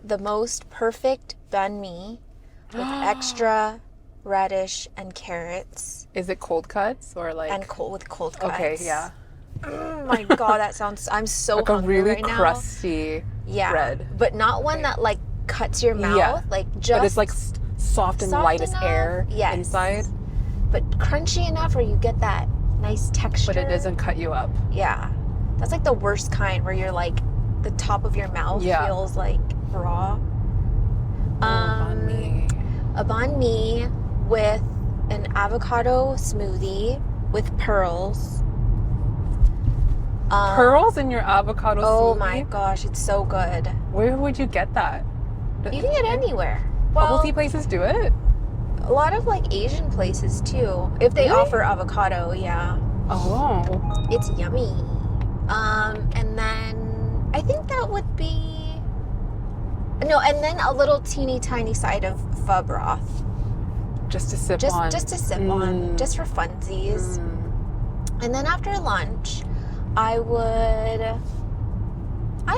the most perfect banh mi with extra radish and carrots Is it cold cuts or like? and with cold cuts. Okay, yeah. Oh my god, that sounds. I'm so Like a hungry really right now. crusty bread. but not one that like cuts your mouth. Yeah. Like just. But it's like soft and light as enough, air yes, inside. but crunchy enough where you get that nice texture. But it doesn't cut you up. Yeah, that's like the worst kind where you're like the top of your mouth Yeah. feels like raw. Banh mi. A banh mi with an avocado smoothie with pearls. Pearls in your avocado Oh smoothie? my gosh, it's so good. Where would you get that? You can get anywhere. Bubble Well, tea places do it? a lot of like Asian places too. If they Really? offer avocado, yeah. Oh. It's yummy. And then I think that would be no, and then a little teeny tiny side of pho broth. Just to sip Just on. to sip on, just for funsies. And then after lunch, I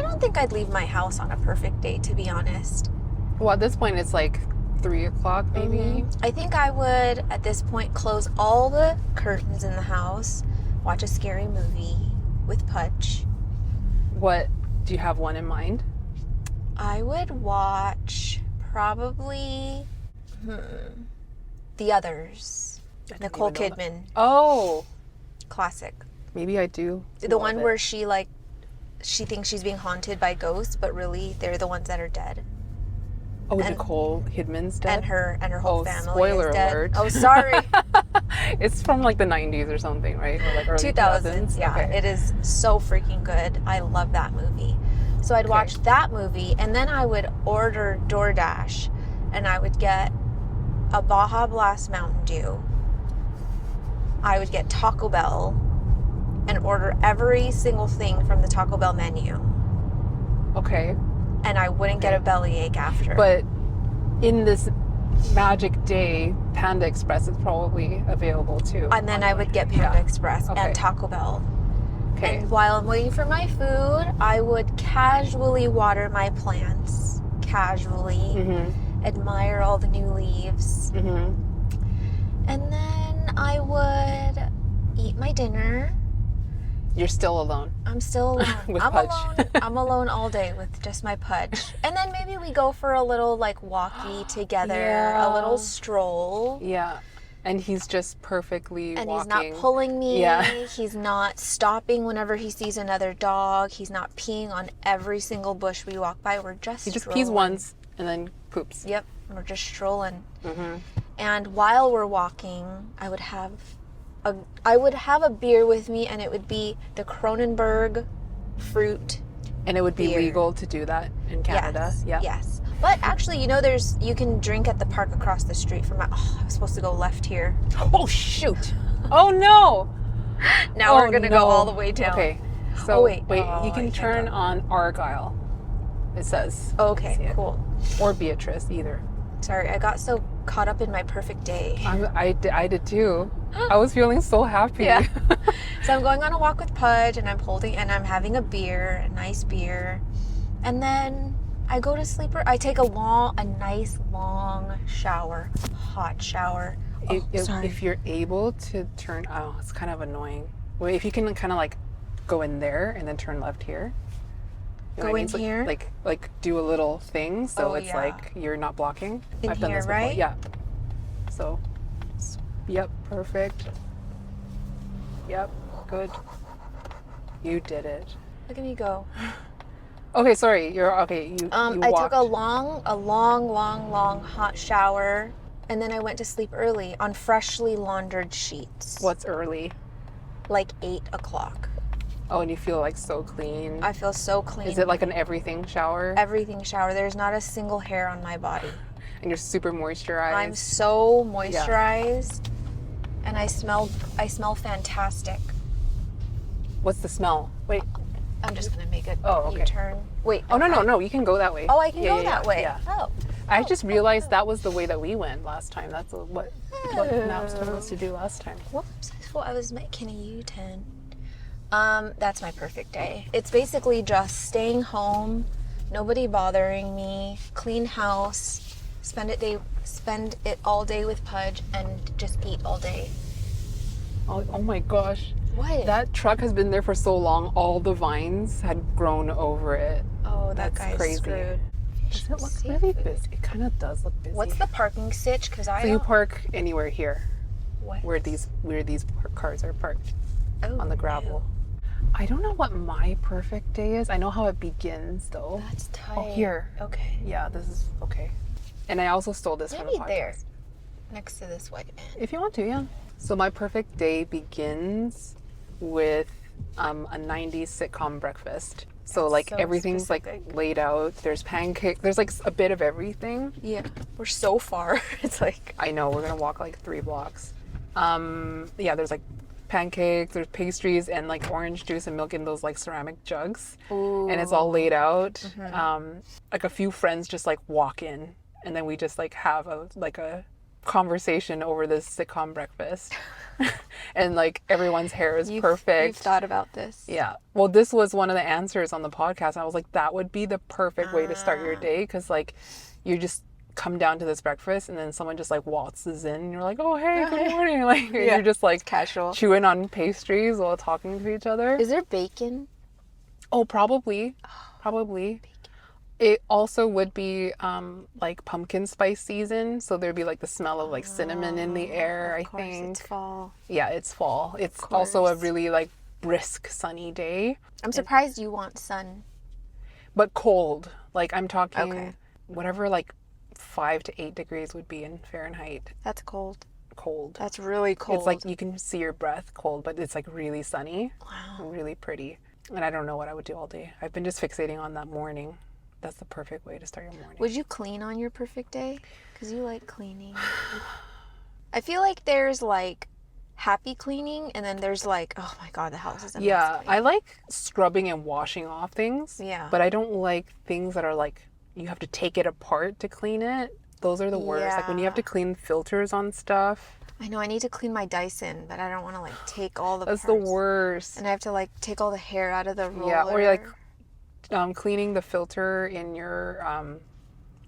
don't think I'd leave my house on a perfect day, to be honest. Well, at this point, it's like 3 o'clock maybe. I think I would, at this point, close all the curtains in the house, watch a scary movie with Putch. What, do you have one in mind? I would watch probably The Others. I don't Nicole even know that. Kidman, Oh, classic. maybe I do. The love one it. where she thinks she's being haunted by ghosts, but really they're the ones that are dead. Oh, Nicole Kidman's dead? And her whole Oh, family spoiler is dead. alert. Oh, sorry. It's from like the 90s or something, right? Or like early 2000s. Yeah, Okay. it is so freaking good. I love that movie. So I'd watch that movie, and then I would order DoorDash, and I would get a Baja Blast Mountain Dew. I would get Taco Bell and order every single thing from the Taco Bell menu, Okay. and I wouldn't get a bellyache after. But in this magic day, Panda Express is probably available too. and then I would get Panda Express Okay. and Taco Bell. Okay. And while I'm waiting for my food, I would casually water my plants. Casually. Mm-hmm. Admire all the new leaves. Mm-hmm. And then I would eat my dinner. You're still alone. I'm still alone. With I'm Pudge. alone. I'm alone all day with just my Pudge. And then maybe we go for a little like walkie together, a little stroll. Yeah. And he's just perfectly And walking. he's not pulling me. Yeah. He's not stopping whenever he sees another dog. He's not peeing on every single bush we walk by. We're just He just strolling. pees once and then poops. Yep. We're just strolling. Mm-hmm. And while we're walking, I would have a beer with me, and it would be the Kronenberg fruit. And it would be beer. legal to do that in Canada. Yes, Yeah. yes. But actually, you can drink at the park across the street from my. Oh, I was supposed to go left here. Oh shoot! Oh no! Now we're gonna go all the way down. Okay. So Oh, wait. you I can can't turn go. on Argyle. It says. Okay, See it. cool. Or Beatrice, either. Sorry, I got so caught up in my perfect day. I did too. I was feeling so happy. Yeah. So I'm going on a walk with Pudge, and I'm having a beer, a nice beer, and then I go to sleep. I take a nice long shower, hot shower. If you're able to turn, it's kind of annoying. Well, if you can kind of like go in there and then turn left here. You know Go what I in mean? here? Like do a little thing so it's yeah. like you're not blocking. In I've done here, this before. right? Yeah. So, yep, perfect. Yep, good. You did it. Look at me go. Okay, sorry. You're okay. You I walked. took a long hot shower, and then I went to sleep early on freshly laundered sheets. What's early? Like 8 o'clock. Oh, and you feel like so clean. I feel so clean. Is it like an everything shower? Everything shower? There's not a single hair on my body. And you're super moisturized. I'm so moisturized, and I smell fantastic. What's the smell? Wait. I'm just gonna make a okay. U-turn. Wait. Oh no, you can go that way. Oh, I can go yeah, that way. Yeah. Oh. I just realized that was the way that we went last time. That's what Maps told us to do last time. Whoops! I thought I was making a U-turn. That's my perfect day. It's basically just staying home, nobody bothering me, clean house, spend it all day with Pudge, and just eat all day. Oh my gosh. What? That truck has been there for so long, all the vines had grown over it. Oh, that That's guy's crazy. screwed. Does it look really busy? It kind of does look busy. What's the parking sitch? Because I So you don't... park anywhere here, What? where these cars are parked Oh, on the gravel. I don't know what my perfect day is. I know how it begins though. That's tight. Oh, here. Okay. Yeah, this is okay. And I also stole this from Maybe the podcast. there. Next to this white man. If you want to, yeah. So my perfect day begins with a 90s sitcom breakfast. So That's like so everything's specific. like laid out. There's pancake. There's like a bit of everything. Yeah. We're so far. It's like... I know we're gonna walk like 3 blocks. Yeah, there's like pancakes, there's pastries, and like orange juice and milk in those like ceramic jugs. Ooh. And it's all laid out. Mm-hmm. Like a few friends just like walk in, and then we just like have a conversation over this sitcom breakfast. And like everyone's hair is perfect. You've thought about this. Yeah. Well, this was one of the answers on the podcast. I was like, that would be the perfect way to start your day, because like you just come down to this breakfast and then someone just like waltzes in and you're like, oh hey, good morning. Like you're just like casual. chewing on pastries while talking to each other. Is there bacon? Oh, probably. It also would be like pumpkin spice season, so there'd be like the smell of like cinnamon in the air. I think It's fall. Yeah, it's fall. It's also a really like brisk sunny day, I'm surprised you want sun. but cold. Like I'm talking Okay. whatever like 5 to 8 degrees would be in Fahrenheit. That's cold. Cold. That's really cold. It's like you can see your breath cold, but it's like really sunny. Wow. Really pretty. And I don't know what I would do all day. I've been just fixating on that morning. That's the perfect way to start your morning. Would you clean on your perfect day? Because you like cleaning. I feel like there's like happy cleaning, and then there's like, oh my god, the house is a mess. Yeah, I like scrubbing and washing off things. Yeah. But I don't like things that are like you have to take it apart to clean it. Those are the worst. Like when you have to clean filters on stuff. I know I need to clean my Dyson, but I don't want to like take all the That's parts. the worst. And I have to like take all the hair out of the roller. Yeah, or you're like cleaning the filter in your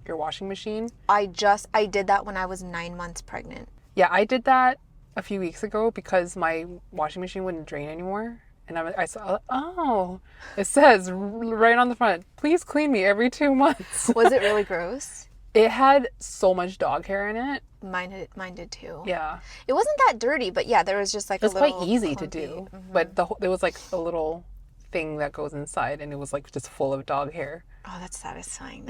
washing machine. I did that when I was 9 months pregnant. Yeah, I did that a few weeks ago because my washing machine wouldn't drain anymore. And I saw, oh, it says right on the front, please clean me every 2 months. Was it really gross? It had so much dog hair in it. Mine did too. Yeah. It wasn't that dirty, but yeah, there was just like It was a little quite easy to clumpy. do. But there was like a little thing that goes inside and it was like just full of dog hair. Oh, that's satisfying.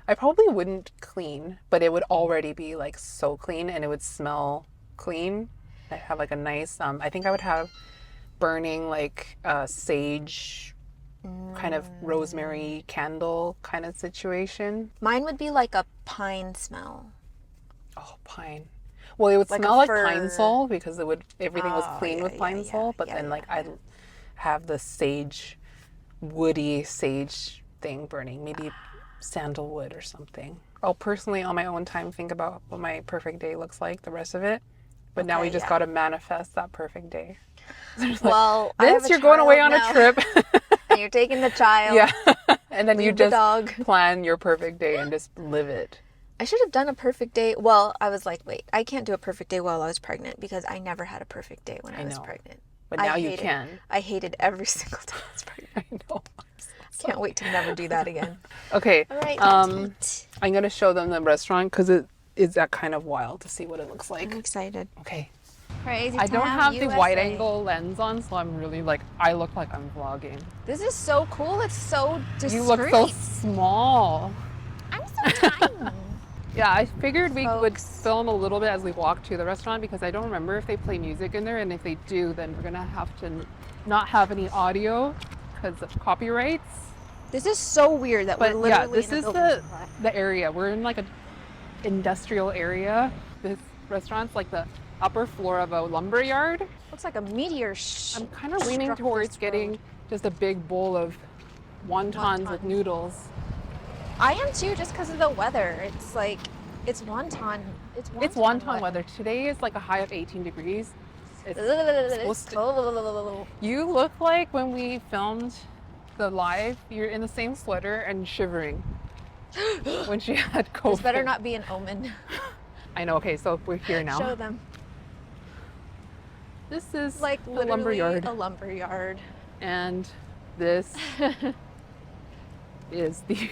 I probably wouldn't clean, but it would already be like so clean and it would smell clean. I have like a nice, I think I would have burning like sage kind of rosemary candle kind of situation. Mine would be like a pine smell. Oh, pine. Well, it would Like smell a like fir. pine sol because everything was Oh, clean yeah, with yeah, pine yeah, sol, but yeah, then yeah, like I'd have the sage, woody sage thing burning, maybe sandalwood or something. I'll personally on my own time think about what my perfect day looks like, the rest of it. But now we Okay, just yeah. got to manifest that perfect day. Well, I have Vince, a you're going away child on now, a trip. and you're taking the child. Yeah. And then you Leave the just dog. plan your perfect day and just live it. I should have done a perfect day. Well, I was like, wait, I can't do a perfect day while I was pregnant because I never had a perfect day when I was know. pregnant. But I now you hated- can. I hated every single time I was pregnant. I know. Can't wait to never do that again. Okay. All right, I'm going to show them the restaurant because it is that kind of wild to see what it looks like. I'm excited. Okay. Crazy I don't Town, have the wide USA. angle lens on, so I'm really like, I look like I'm vlogging. This is so cool. It's so discreet. You look so small. I'm so tiny. Yeah, I figured we would Folks. film a little bit as we walk to the restaurant because I don't remember if they play music in there, and if they do, then we're gonna have to not have any audio because of copyrights. This is so weird that we're But literally yeah, this in a is building. the area. We're in like an industrial area. This restaurant's like the upper floor of a lumber yard. Looks like a meteor. I'm kind of leaning struck towards this getting road. just a big bowl of wontons with Wonton. noodles. I am too, just because of the weather. It's like, it's wonton. It's wonton weather. Today is like a high of 18 degrees. It's It's supposed cold. You look like when we filmed the live, you're in the same sweater and shivering when she had COVID. This better not be an omen. I know. Okay, so we're here now. Show them. This is Like the literally lumber yard, a lumber yard. and this is the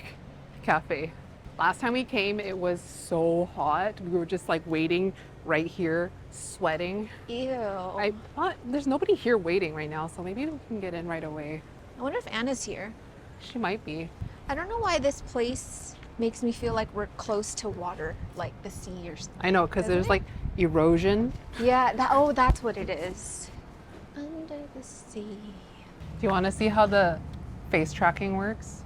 cafe. Last time we came, it was so hot. We were just like waiting right here, sweating. Ew. I thought there's nobody here waiting right now, so maybe we can get in right away. I wonder if Anna's here. She might be. I don't know why this place makes me feel like we're close to water, like the sea or something. I know, because Doesn't there's it? like erosion. Yeah, that's what it is. Under the sea. Do you want to see how the face tracking works?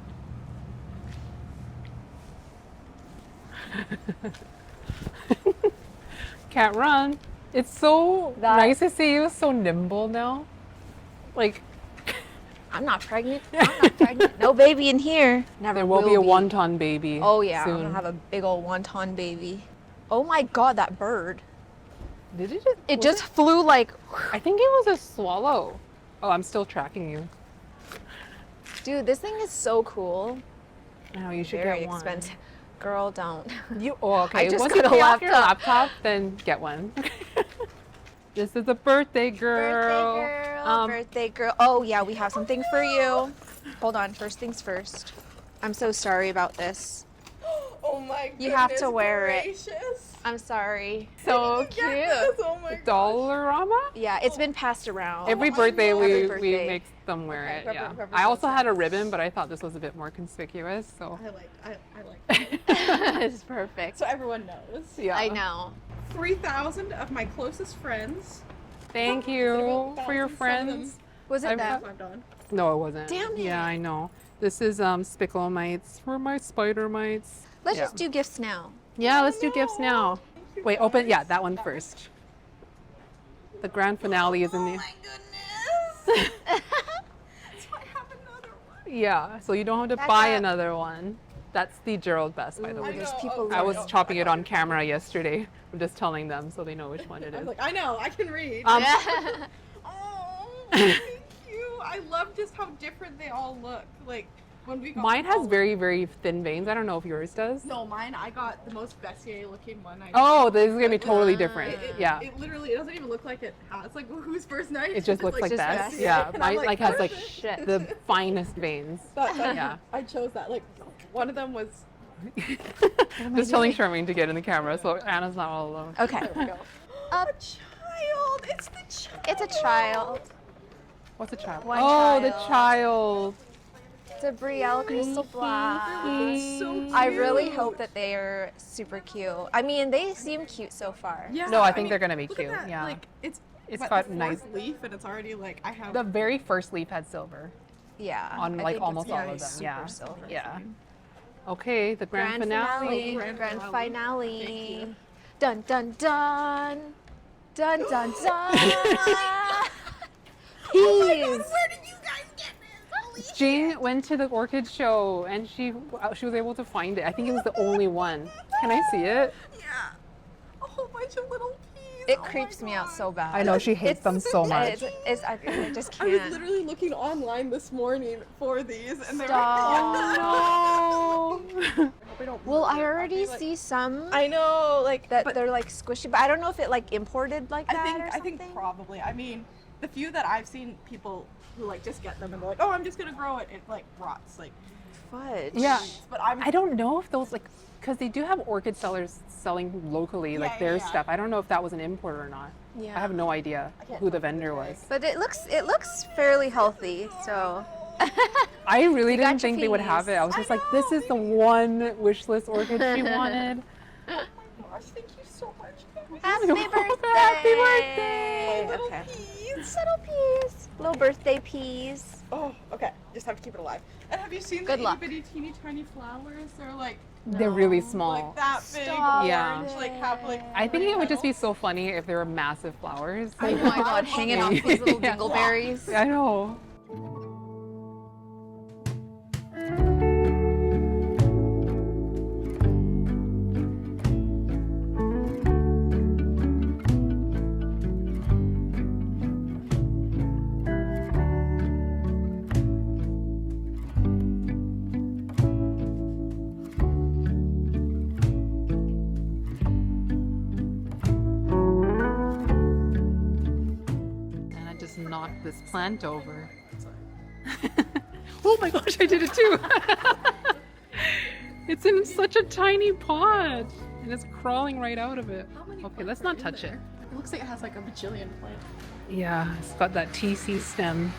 Can't run. It's so nice to see you so nimble now. Like, I'm not pregnant. I'm not pregnant. No baby in here. Never there will be a be. wonton baby. Oh yeah, I'm soon. gonna have a big old wonton baby. Oh my god, that bird. Did it just? It was just flew like, I think it was a swallow. Oh, I'm still tracking you. dude, this thing is so cool. No, you should Very get one. expensive. Girl, don't. You, oh, okay. I just Once got you a pay off your laptop. laptop, then get one. This is a birthday girl. Birthday girl. Oh yeah, we have something for you. Hold on, first things first. I'm so sorry about this. Oh my goodness. You have to wear it. gracious. I'm sorry. So Get cute. this, oh my gosh. Dollarama? Yeah, it's been passed around. Every I birthday love we, every we birthday. make them wear Okay, it. rubber- Yeah. rubber I also band had a sounds- ribbon, but I thought this was a bit more conspicuous. So I like it. It's perfect. So everyone knows. yeah. I know. 3,000 of my closest friends. Thank you for your friends. Was it I've that? I'm done. No, it wasn't. Damn it. Yeah, I know. This is spickle mites for my spider mites. Let's Yeah. just do gifts now. Yeah, let's do gifts now. Thank you, Wait, open. guys. Yeah, that one first. The grand finale is in Oh the. my goodness. So I have another one. Yeah, so you don't have to Back buy up. another one. That's the Gerald Best, by the Ooh, way. there's know, people. okay. I was no, chopping I it know on you're camera yesterday. I'm just telling them so they know which one it I'm is. like, I know, I can read. Um, Oh, thank you. I love just how different they all look. Like, when we got Mine has all- very, very thin veins. I don't know if yours does. No, mine. I got the most Bessier looking one. Oh, this is gonna be totally Ah. different. It, yeah. It literally, it doesn't even look like it has like who's first knife. It just looks like just that. Bessier. Yeah. And I'm Mine like has like Shit. the finest veins. Yeah. I chose that. Like one of them was. Just telling Charmaine to get in the camera so Anna's not all alone. Okay. There we go. Up. Child, it's the child. It's a child. What's a child? One oh, the child. child. It's a Brielle Crystal Black. It's so cute. I really hope that they are super cute. I mean, they seem cute so far. Yeah, No, I think they're gonna be look at cute, that, yeah. Like it's It's what, got the nice. fourth leaf, and it's already like I have. The very first leaf had silver Yeah. on I like think almost it's all very of them. super Yeah. silver. Yeah. Okay, the grand finale. Grand Grand finale. finale. Thank you. Dun dun dun. Dun dun dun. Peas. Where did you guys get this? Holy Jane went to the orchid show and she was able to find it. I think it was the only one. Can I see it? Yeah. A whole bunch of little peas. It Oh my creeps me out God. so bad. I know she hates them so much. I just I was can't. literally looking online this morning for these, and they Stop. No. Well, I already like- see some I know, like that but they're like squishy, but I don't know if it like imported like that or I something. think probably. I mean, the few that I've seen people who like just get them and they're like, oh, I'm just gonna grow it. It like rots. Like, Fudge. Yeah. but I'm. I don't know if those like because they do have orchid sellers selling locally like Yeah, their yeah. stuff. I don't know if that was an import or not. Yeah. I have no idea who the vendor was. But it looks fairly healthy, so I really You got didn't your think they would have peas. it. I was just like, this is the one wish list orchid she wanted. Oh my gosh, thank you so much. happy Happy birthday! birthday! Little Okay. peas. Little peas, little birthday peas. Oh, okay. Just have to keep it alive. And have you seen Good the luck. itty bitty teeny tiny flowers? They're like They're really small. like that big, Stop Yeah. orange, like have like. I think it would just be petals. so funny if they were massive flowers. Oh my god, hanging off those little Yeah. dingleberries. I know. And I just knocked this plant over. Oh my gosh, I did it too! It's in such a tiny pot and it's crawling right out of it. Okay, let's not touch it. It looks like it has like a bajillion plants. Yeah, it's got that TC stem.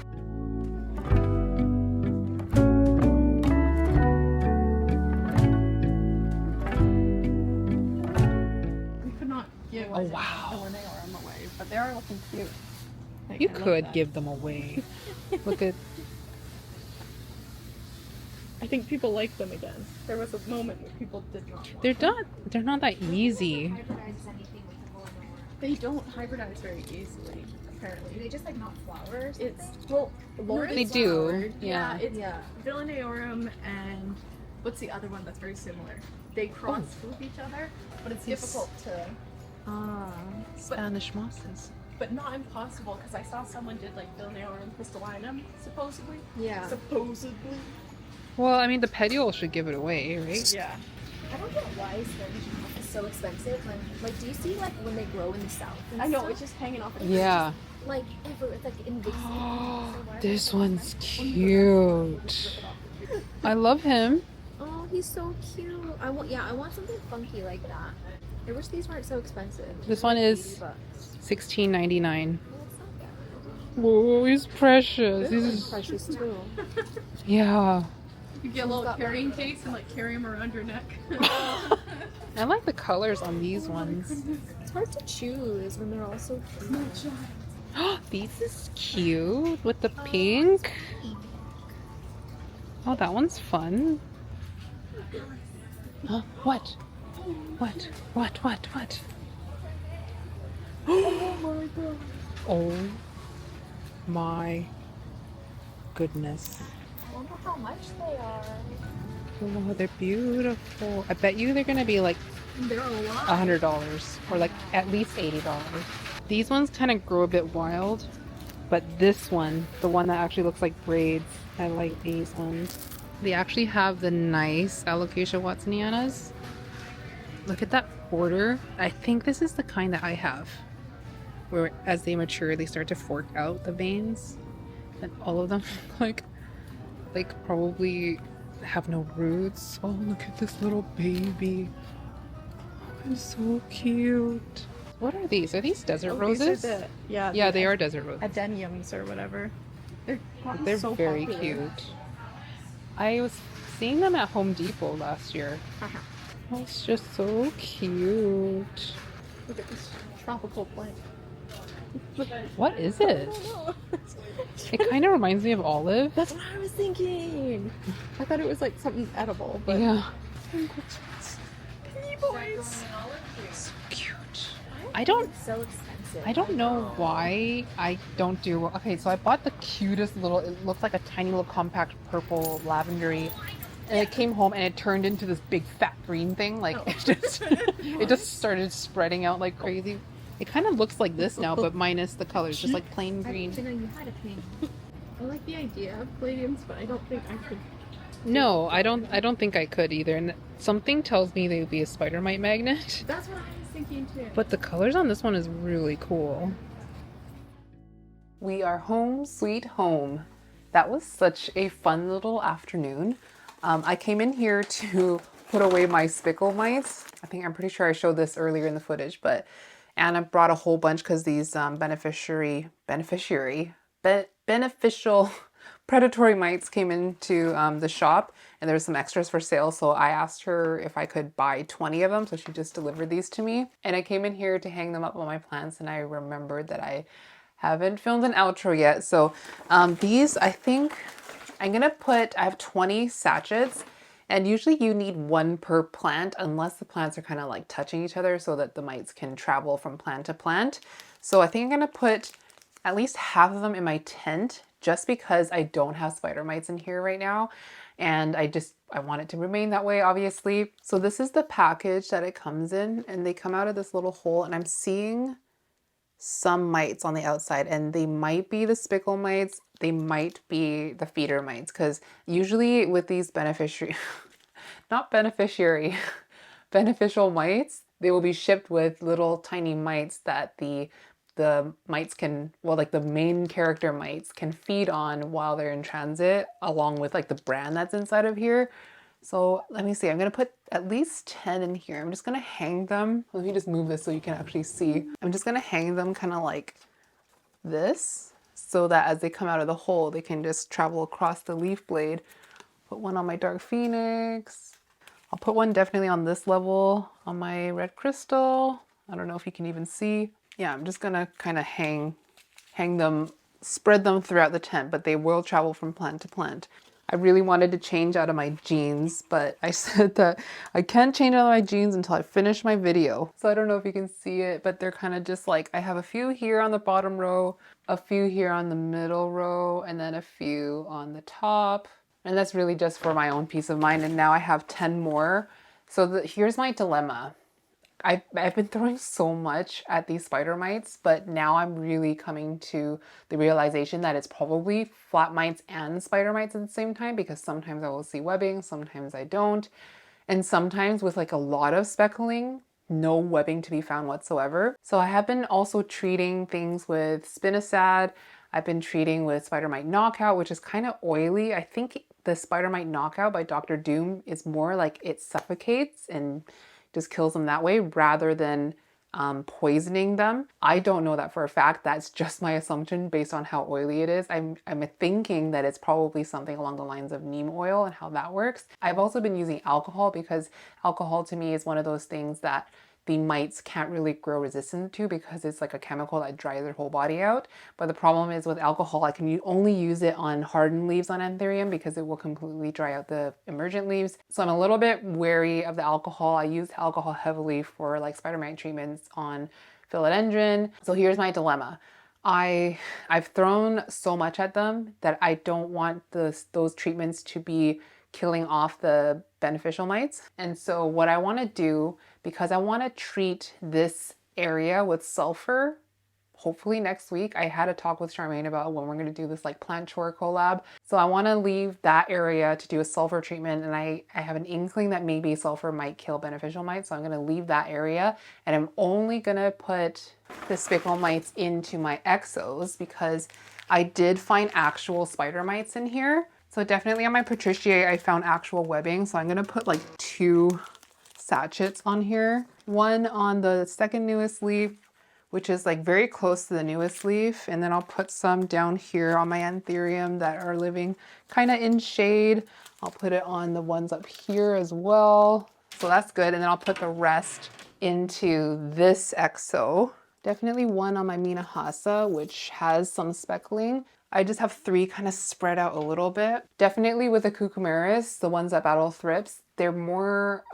We could not give Oh, wow. the Linnaeum away, but they are looking cute. Like, You I love could that. give them away. Look at I think people like them again. There was a moment where people did not want they're not that easy. They don't hybridize very easily, apparently. They just like not flowers. It's well, Lawrence They do, flowered. yeah. It's Villeneorum and what's the other one that's very similar? They cross with each other, but it's difficult to. Spanish mosses. But not impossible because I saw someone did like Villeneorum crystallinum supposedly. Yeah. Supposedly. Well, I mean, the petiole should give it away, right? Yeah. I don't get why Spanish is so expensive. Like, do you see like when they grow in the south? And I know stuff? it's just hanging off. Yeah. like ever. It's like invasive. So why are This they so one's expensive? cute. I love him. Oh, he's so cute. I want something funky like that. I wish these weren't so expensive. This one is $80. Well, $16.99. it's not bad. Whoa, he's precious. This He's is precious too. yeah. You get a little got carrying case and like carry them around your neck. I like the colors on these ones. It's hard to choose when they're all so cute. This is cute with the pink. Oh, that one's fun. Huh? What? What? What? What? What? Oh my goodness. I wonder how much they are. Oh, they're beautiful. I bet you they're gonna be like They're a lot. $100 or like at least $80. These ones kind of grow a bit wild, but this one, the one that actually looks like braids, I like these ones. They actually have the nice alocasia watsonianas. Look at that border. I think this is the kind that I have, where as they mature, they start to fork out the veins, and all of them like probably have no roots. Oh, look at this little baby. Oh, it's so cute. What are these? Are these desert roses? Yeah, they are desert roses. Adeniums or whatever. They're so very popular. cute. I was seeing them at Home Depot last year. Oh, it's just so cute. Look at this tropical plant. What is it? It kind of reminds me of olive. That's what I was thinking. I thought it was like something edible, but Yeah. Penny boys. So cute. It's so expensive. I don't know why I don't do. Okay, so I bought the cutest little. It looks like a tiny little compact purple lavendery, and it came home and it turned into this big fat green thing. Like it just started spreading out like crazy. It kind of looks like this now, but minus the colors, just like plain I didn't green. even know you had a pink. I like the idea of palladiums, but I don't think I could. No, I don't think I could either. And something tells me they would be a spider mite magnet. That's what I was thinking too. But the colors on this one is really cool. We are home, sweet home. That was such a fun little afternoon. I came in here to put away my spickle mites. I'm pretty sure I showed this earlier in the footage, but Anna brought a whole bunch because these beneficial predatory mites came into the shop, and there was some extras for sale. So I asked her if I could buy 20 of them. So she just delivered these to me, and I came in here to hang them up on my plants, and I remembered that I haven't filmed an outro yet. So these, I think I have 20 sachets, and usually you need one per plant unless the plants are kind of like touching each other so that the mites can travel from plant to plant. So I think I'm gonna put at least half of them in my tent just because I don't have spider mites in here right now. And I want it to remain that way, obviously. So this is the package that it comes in, and they come out of this little hole, and I'm seeing some mites on the outside, and they might be the spickle mites, they might be the feeder mites, because usually with these beneficial mites, they will be shipped with little tiny mites that the mites can, well, like the main character mites can feed on while they're in transit, along with like the brand that's inside of here. So let me see, I'm gonna put at least 10 in here. I'm just gonna hang them. Let me just move this so you can actually see. I'm just gonna hang them kind of like this, so that as they come out of the hole, they can just travel across the leaf blade. Put one on my dark phoenix. I'll put one definitely on this level on my red crystal. I don't know if you can even see. Yeah, I'm just gonna kind of hang them, spread them throughout the tent, but they will travel from plant to plant. I really wanted to change out of my jeans, but I said that I can't change out of my jeans until I finish my video. So I don't know if you can see it, but they're kind of just like, I have a few here on the bottom row, a few here on the middle row, and then a few on the top. And that's really just for my own peace of mind. And now I have 10 more. So here's my dilemma. I've been throwing so much at these spider mites, but now I'm really coming to the realization that it's probably flat mites and spider mites at the same time, because sometimes I will see webbing, sometimes I don't. And sometimes with like a lot of speckling, no webbing to be found whatsoever. So I have been also treating things with spinosad. I've been treating with spider mite knockout, which is kind of oily. I think the spider mite knockout by Dr. Doom is more like it suffocates and just kills them that way rather than poisoning them. I don't know that for a fact. That's just my assumption based on how oily it is. I'm thinking that it's probably something along the lines of neem oil and how that works. I've also been using alcohol because alcohol to me is one of those things that the mites can't really grow resistant to because it's like a chemical that dries their whole body out. But the problem is with alcohol, I can only use it on hardened leaves on anthurium because it will completely dry out the emergent leaves. So I'm a little bit wary of the alcohol. I use alcohol heavily for like spider mite treatments on philodendron. So here's my dilemma. I've thrown so much at them that I don't want those treatments to be killing off the beneficial mites. And so what I want to do, because I want to treat this area with sulfur hopefully next week. I had a talk with Charmaine about when we're going to do this like plant chore collab. So I want to leave that area to do a sulfur treatment, and I have an inkling that maybe sulfur might kill beneficial mites. So I'm going to leave that area, and I'm only going to put the spickle mites into my exos because I did find actual spider mites in here. So definitely on my Patriciae, I found actual webbing. So I'm going to put like 2 sachets on here. One on the second newest leaf, which is like very close to the newest leaf. And then I'll put some down here on my anthurium that are living kind of in shade. I'll put it on the ones up here as well. So that's good. And then I'll put the rest into this exo. Definitely one on my Minahasa, which has some speckling. I just have 3 kind of spread out a little bit. Definitely with the cucumeris, the ones that battle thrips, they're more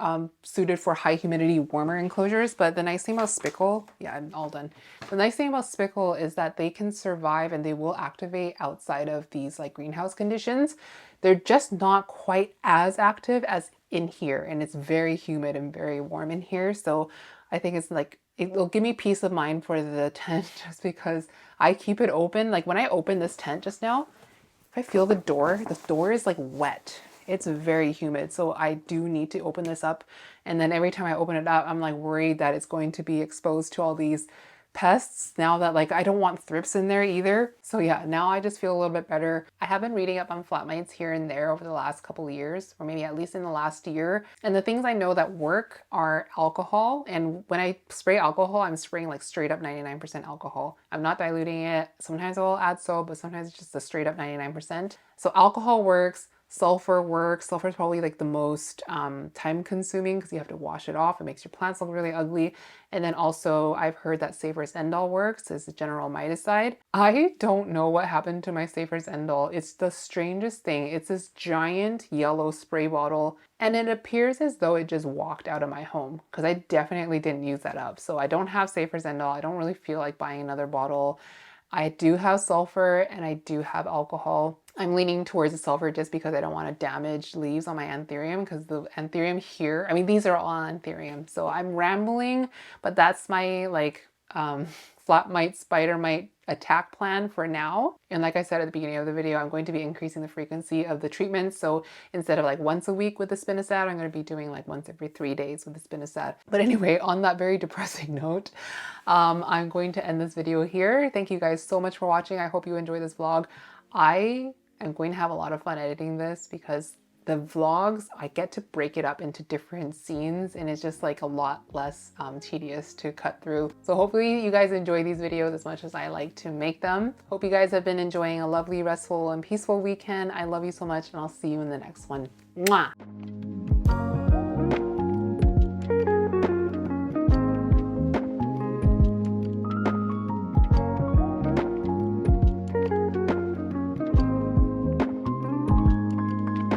suited for high humidity, warmer enclosures. But the nice thing about spickle, yeah, I'm all done. The nice thing about spickle is that they can survive and they will activate outside of these like greenhouse conditions. They're just not quite as active as in here, and it's very humid and very warm in here. So I think it's like, it'll give me peace of mind for the tent just because I keep it open. Like when I opened this tent just now, if I feel the door is like wet. It's very humid. So I do need to open this up. And then every time I open it up, I'm like worried that it's going to be exposed to all these pests now that like I don't want thrips in there either. So yeah, now I just feel a little bit better. I have been reading up on flat mites here and there over the last couple of years, or maybe at least in the last year. And the things I know that work are alcohol. And when I spray alcohol, I'm spraying like straight up 99% alcohol. I'm not diluting it. Sometimes I'll add soap, but sometimes it's just a straight up 99%. So alcohol works. Sulfur works. Sulfur is probably like the most time consuming because you have to wash it off. It makes your plants look really ugly. And then also I've heard that Safer's Endol works as a general miticide. I don't know what happened to my Safer's Endol. It's the strangest thing. It's this giant yellow spray bottle and it appears as though it just walked out of my home because I definitely didn't use that up. So I don't have Safer's Endol. I don't really feel like buying another bottle. I do have sulfur and I do have alcohol. I'm leaning towards the sulfur just because I don't want to damage leaves on my anthurium because the anthurium here, I mean, these are all anthurium. So I'm rambling, but that's my like flat mite, spider mite attack plan for now. And like I said at the beginning of the video, I'm going to be increasing the frequency of the treatments. So instead of like once a week with the spinosad, I'm going to be doing like once every 3 days with the spinosad. But anyway, on that very depressing note, I'm going to end this video here. Thank you guys so much for watching. I hope you enjoyed this vlog. I am going to have a lot of fun editing this because the vlogs, I get to break it up into different scenes and it's just like a lot less tedious to cut through. So hopefully you guys enjoy these videos as much as I like to make them. Hope you guys have been enjoying a lovely, restful, and peaceful weekend. I love you so much and I'll see you in the next one. Mwah!